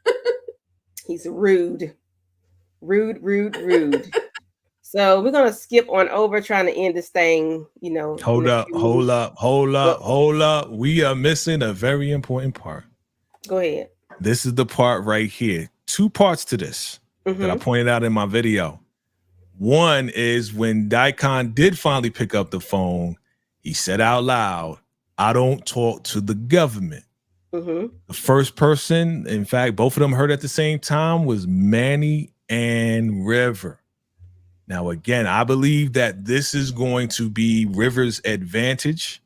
FBI.
He's rude. Rude. So we're gonna skip on over trying to end this thing, you know.
Hold up. We are missing a very important part.
Go ahead.
This is the part right here. 2 parts to this that I pointed out in my video. One is when Daikon did finally pick up the phone, he said out loud, I don't talk to the government. The first person, in fact, both of them heard at the same time, was Manny and River. Now, again, I believe that this is going to be River's advantage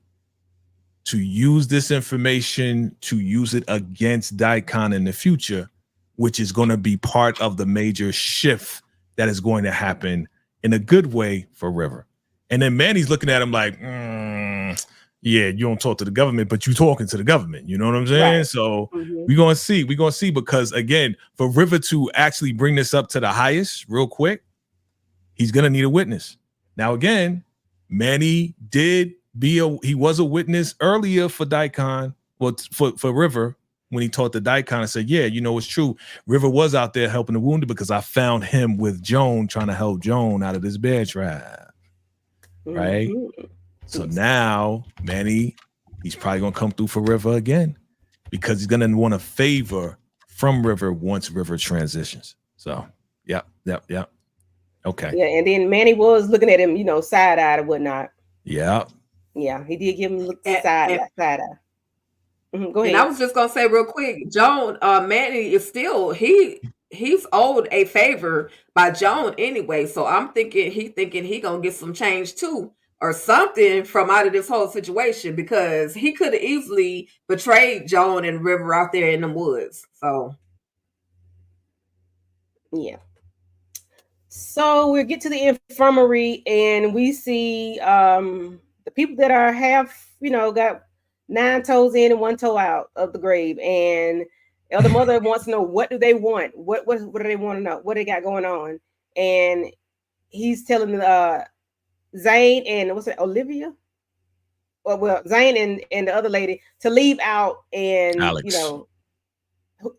to use this information, to use it against Daikon in the future, which is going to be part of the major shift that is going to happen in a good way for River. And then Manny's looking at him like, yeah, you don't talk to the government, but you talking to the government. You know what I'm saying? Right. So we're going to see, because again, for River to actually bring this up to the highest real quick, he's going to need a witness. Now, again, Manny he was a witness earlier for Daikon, well, for River, when he taught the Daikon and said, yeah, you know, it's true. River was out there helping the wounded because I found him with Joan, trying to help Joan out of this bear trap. Right? So now Manny, he's probably going to come through for River again because he's going to want a favor from River once River transitions. So, yep. Okay.
Yeah, and then Manny was looking at him, you know, side-eyed or whatnot.
Yeah.
Yeah, he did give him side-eye. Go ahead.
And I was just going to say real quick, Joan, Manny is still, he's owed a favor by Joan anyway. So I'm thinking he going to get some change too, or something from out of this whole situation, because he could have easily betrayed Joan and River out there in the woods. So.
Yeah. So we'll get to the infirmary and we see the people that are half, you know, got 9 toes in and 1 toe out of the grave. And the other mother wants to know, what do they want? What do they want to know? What they got going on? And he's telling Zane and what's it, Olivia? Well, Zane and the other lady to leave out and
Alex.
You know,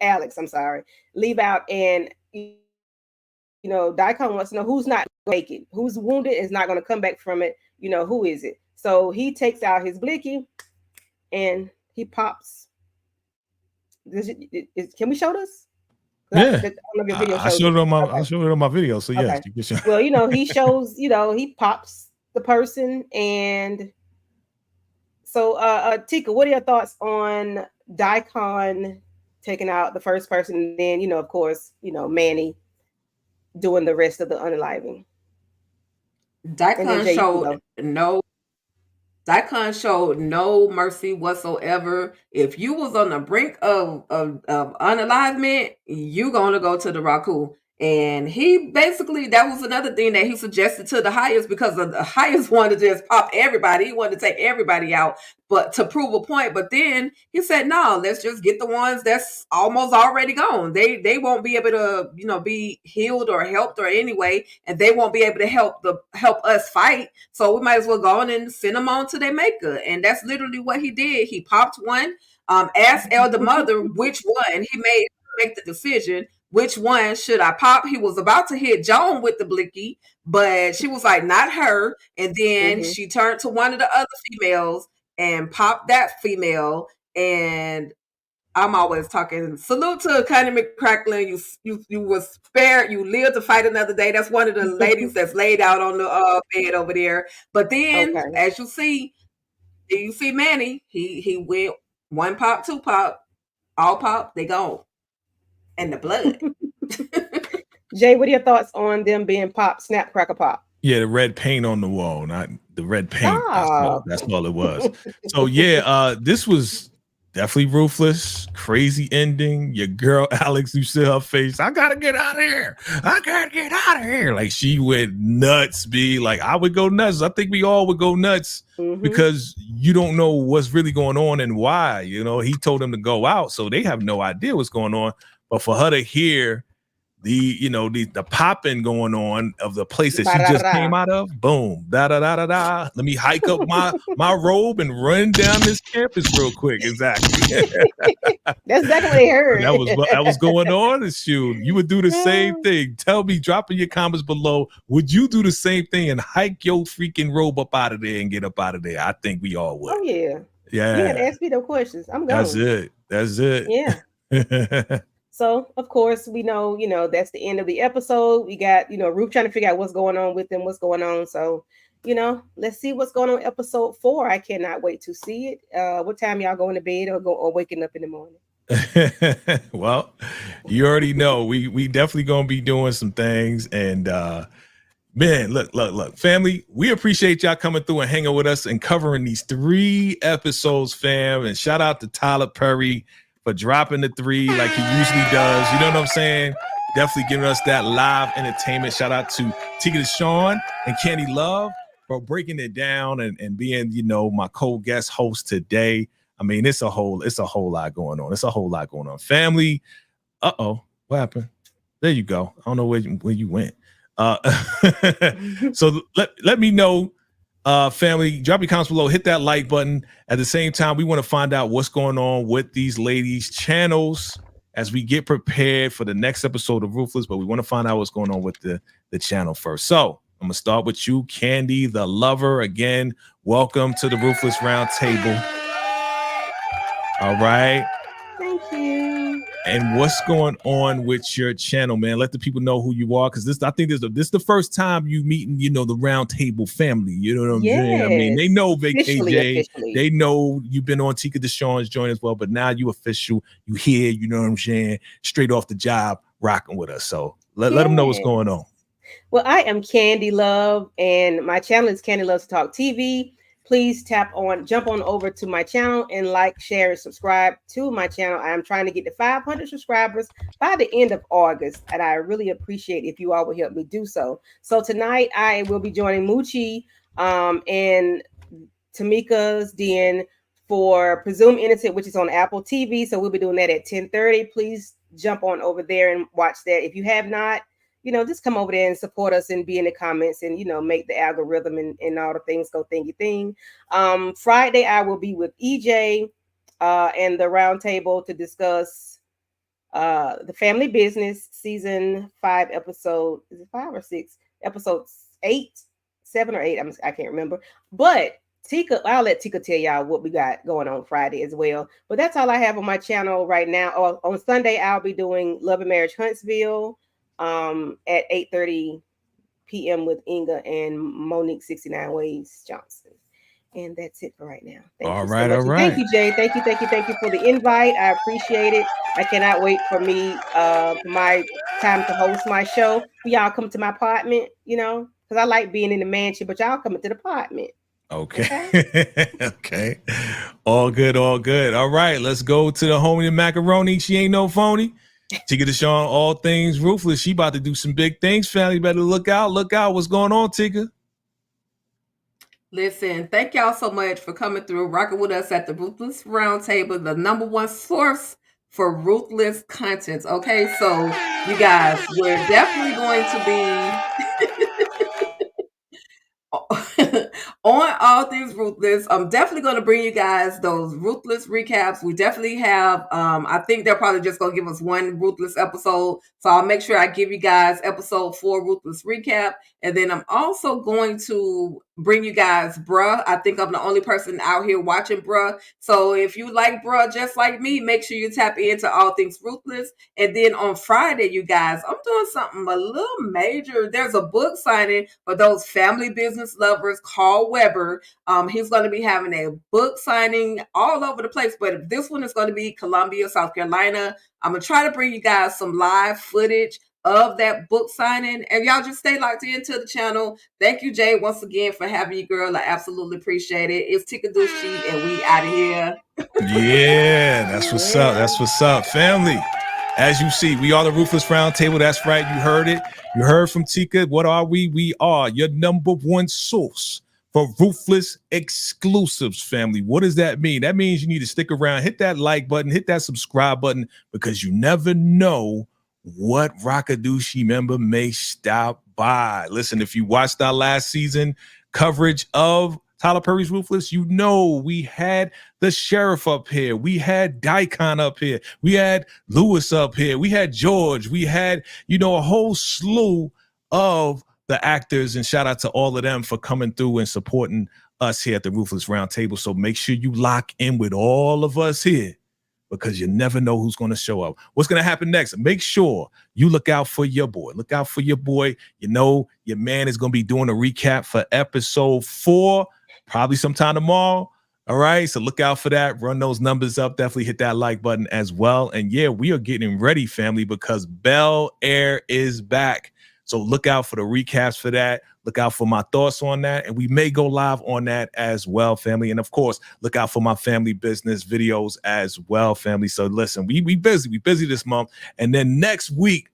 Alex, I'm sorry. Leave out and you know, Daikon wants to know who's not make it, who's wounded, is not going to come back from it. You know, who is it? So he takes out his blicky and he pops. Can we show this?
Yeah, I showed it on my video. So yes, you can show.
Well, you know, he shows, you know, he pops the person. And so, Tika, what are your thoughts on Daikon taking out the first person? And then, you know, of course, you know, Manny doing the rest of the unaliving.
Daikon showed no mercy whatsoever. If you was on the brink of unalivement, you gonna go to the Raku. And he basically, that was another thing that he suggested to the highest, because the highest wanted to just pop everybody. He wanted to take everybody out, but to prove a point. But then he said, no, let's just get the ones that's almost already gone. They won't be able to, you know, be healed or helped or anyway, and they won't be able to help us fight. So we might as well go on and send them on to their maker. And that's literally what he did. He popped one, asked Elder Mother which one. He make the decision. Which one should I pop? He was about to hit Joan with the blicky, but she was like, not her. And then she turned to one of the other females and popped that female. And I'm always talking, salute to Connie McCracklin. You was spared. You lived to fight another day. That's one of the ladies that's laid out on the bed over there. But then, as you see Manny, he went 1 pop, 2 pop, all pop, they gone. And the blood.
Jay, what are your thoughts on them being pop, snap, cracker, pop?
Yeah, the red paint on the wall, not the red paint. That's all it was. So yeah, this was definitely ruthless, crazy ending. Your girl Alex, you see her face. I gotta get out of here. Like she went nuts. Like I would go nuts. I think we all would go nuts because you don't know what's really going on and why. You know, he told them to go out, so they have no idea what's going on. But for her to hear the popping going on of the place that she
Ba-da-da-da.
just came out of. Boom, da da da da da. Let me hike up my robe and run down this campus real quick. Exactly.
That's exactly what they heard.
That was going on. And shoot, you would do the same thing. Tell me, drop in your comments below. Would you do the same thing and hike your freaking robe up out of there and get up out of there? I think we all would.
Oh yeah.
Yeah.
You had to ask me those questions. I'm going.
That's it.
Yeah. So of course we know, that's the end of the episode. We got, Ruth trying to figure out what's going on with them, what's going on. So, let's see what's going on in episode 4. I cannot wait to see it. What time y'all going to bed or waking up in the morning?
Well, you already know we definitely gonna be doing some things, and man, look, family, we appreciate y'all coming through and hanging with us and covering these 3 episodes, fam. And shout out to Tyler Perry for dropping the 3 like he usually does. You know what I'm saying? Definitely giving us that live entertainment. Shout out to Tika Deshawn and Candy Love for breaking it down and being, my co-guest host today. I mean, it's a whole lot going on. It's a whole lot going on. Family, what happened? There you go. I don't know where you went. So let me know, family. Drop your comments below. Hit that like button. At the same time, we want to find out what's going on with these ladies' channels as we get prepared for the next episode of Ruthless. But we want to find out what's going on with the channel first. So I'm gonna start with you, Candy the Lover. Again, welcome to the Ruthless Round Table. All right.
Thank you.
And what's going on with your channel, man? Let the people know who you are, because I think this is the first time you meeting, the Round Table family. You know what I'm saying? I mean, they know VKJ. They know you've been on Tika Deshawn's joint as well, but now you official. You here, you know what I'm saying? Straight off the job, rocking with us. So let them know what's going on.
Well, I am Candy Love, and my channel is Candy Loves Talk TV. Please jump on over to my channel and like, share, and subscribe to my channel. I am trying to get to 500 subscribers by the end of August, and I really appreciate if you all will help me do so. So tonight I will be joining Moochie and Tamika's Den for Presumed Innocent, which is on Apple TV. So we'll be doing that at 10:30. Please jump on over there and watch that. If you have not, just come over there and support us and be in the comments and, make the algorithm and all the things go thingy thing. Friday, I will be with EJ and the Roundtable to discuss the Family Business season 5 episode. Is it 5 or 6? Episode 8, 7 or 8. I can't remember. But I'll let Tika tell y'all what we got going on Friday as well. But that's all I have on my channel right now. On Sunday, I'll be doing Love and Marriage Huntsville at 8:30 p.m. with Inga and Monique 69 Ways Johnson. And that's it for right now.
All right.
Thank you, Jay. Thank you for the invite. I appreciate it. I cannot wait for my time to host my show. Y'all come to my apartment, because I like being in the mansion, but y'all come to the apartment.
Okay. Okay. All good. All right, let's go to the homie and macaroni. She ain't no phony. Tika Deshawn, all things Ruthless. She about to do some big things, family. Better look out. What's going on, Tika?
Listen, thank y'all so much for coming through, rocking with us at the Ruthless Round Table, the #1 source for ruthless content. Okay, so you guys, we're definitely going to be on all things Ruthless. I'm definitely going to bring you guys those Ruthless recaps. We definitely have, I think they're probably just going to give us one Ruthless episode. So I'll make sure I give you guys episode 4 Ruthless recap. And then I'm also going to bring you guys Bruh. I think I'm the only person out here watching Bruh. So if you like Bruh just like me, make sure you tap into all things Ruthless. And then on Friday, you guys, I'm doing something a little major. There's a book signing for those family business lovers. Carl Weber. He's going to be having a book signing all over the place, but this one is going to be Columbia, South Carolina. I'm going to try to bring you guys some live footage of that book signing, and y'all just stay locked into the channel. Thank you, Jay, once again for having you, girl. I absolutely appreciate it. It's Tika Dushi, and we out of here.
Yeah, that's what's up. That's what's up, family. As you see, we are the Ruthless Round Table. That's right. You heard it. You heard from Tika. What are we? We are your #1 source for Ruthless exclusives, family. What does that mean? That means you need to stick around, hit that like button, hit that subscribe button, because you never know what Rockadushi member may stop by. Listen, if you watched our last season coverage of Tyler Perry's Ruthless, you know we had the Sheriff up here. We had Daikon up here. We had Lewis up here. We had George. We had, a whole slew of the actors, and shout out to all of them for coming through and supporting us here at the Ruthless Round Table. So make sure you lock in with all of us here, because you never know who's going to show up. What's going to happen next? Make sure you look out for your boy. Look out for your boy. Your man is going to be doing a recap for episode 4, probably sometime tomorrow. All right, so look out for that. Run those numbers up. Definitely hit that like button as well. And yeah, we are getting ready, family, because Bel Air is back. So look out for the recaps for that. Look out for my thoughts on that. And we may go live on that as well, family. And of course, look out for my family business videos as well, family. So listen, we busy. We busy this month. And then next week,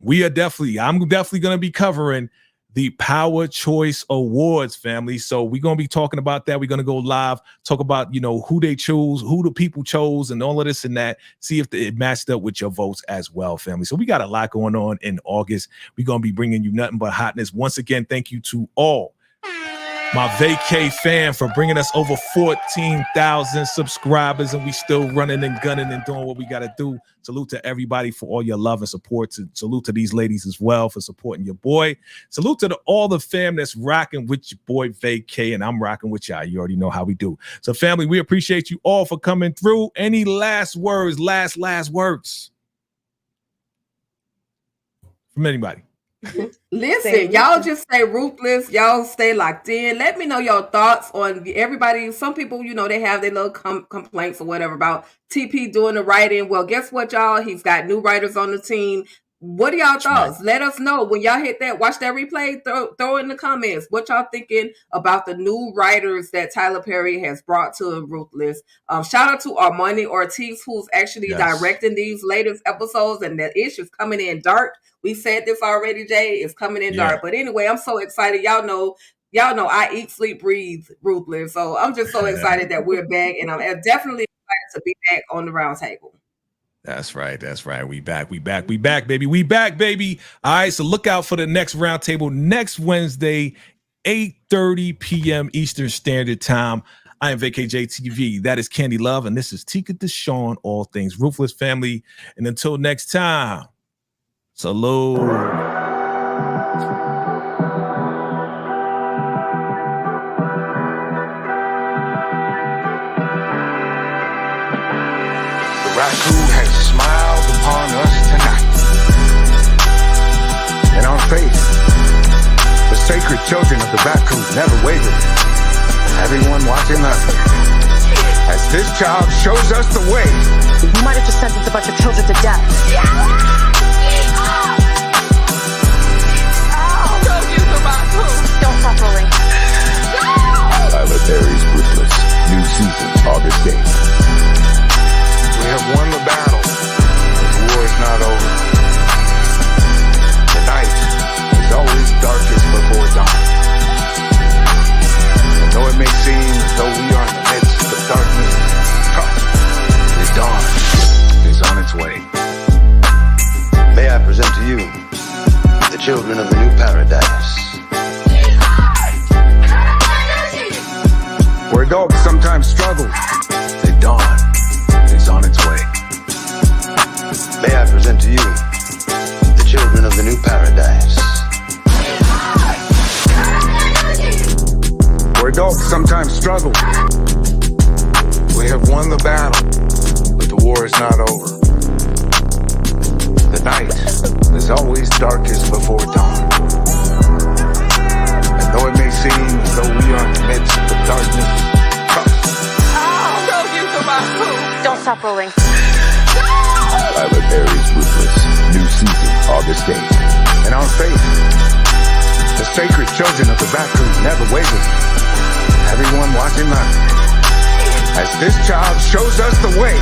I'm definitely going to be covering the Power Choice Awards, family. So we're going to be talking about that. We're going to go live, talk about, who they chose, who the people chose, and all of this and that. See if it matched up with your votes as well, family. So we got a lot going on in August. We're going to be bringing you nothing but hotness. Once again, thank you to all my vacay fan for bringing us over 14,000 subscribers, and we still running and gunning and doing what we got to do. Salute to everybody for all your love and support. Salute to these ladies as well for supporting your boy. Salute to all the fam that's rocking with your boy Vacay, and I'm rocking with y'all. You already know how we do. So family, we appreciate you all for coming through. Any last words, last words from anybody?
Listen, y'all just stay ruthless. Y'all stay locked in. Let me know your thoughts on everybody. Some people, they have their little complaints or whatever about TP doing the writing. Well, guess what, y'all? He's got new writers on the team. What are y'all thoughts? Right. Let us know when y'all hit that. Watch that replay. Throw in the comments what y'all thinking about the new writers that Tyler Perry has brought to Ruthless. Shout out to Armani Ortiz, who's actually directing these latest episodes, and the ish is coming in dark. We said this already, Jay. It's coming in dark. But anyway, I'm so excited. Y'all know I eat, sleep, breathe Ruthless. So I'm just so excited that we're back, and I'm definitely excited to be back on the round table.
That's right. We back, baby. We back, baby. All right, so look out for the next roundtable next Wednesday, 8:30 p.m. Eastern Standard Time. I am VKJTV. That is Candy Love, and this is Tika Deshawn, all things Ruthless, family. And until next time, salute.
Raccoon has smiled upon us tonight. In our faith, the sacred children of the raccoon never wavered. Everyone watching us, as this child shows us the way.
You might have just sentenced a bunch of children to death. Don't stop rolling.
Tyler Perry's Ruthless. New season, August 8th.
We have won the battle, but the war is not over. The night is always darkest before dawn. And though it may seem as though we are in the midst of darkness, the dawn is on its way.
May I present to you the children of the new paradise.
Where dogs sometimes struggle, the dawn is on its way.
May I present to you the children of the new paradise.
Where dogs sometimes struggle, we have won the battle, but the war is not over. The night is always darkest before dawn. And though it may seem as though we are in the midst of darkness,
Don't stop rolling.
Tyler Perry's Ruthless. New season, August 8th.
in our faith, the sacred children of the raccoon never wavered. Everyone watching us, as this child shows us the way.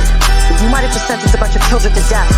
You might have just sentenced a bunch of children to death.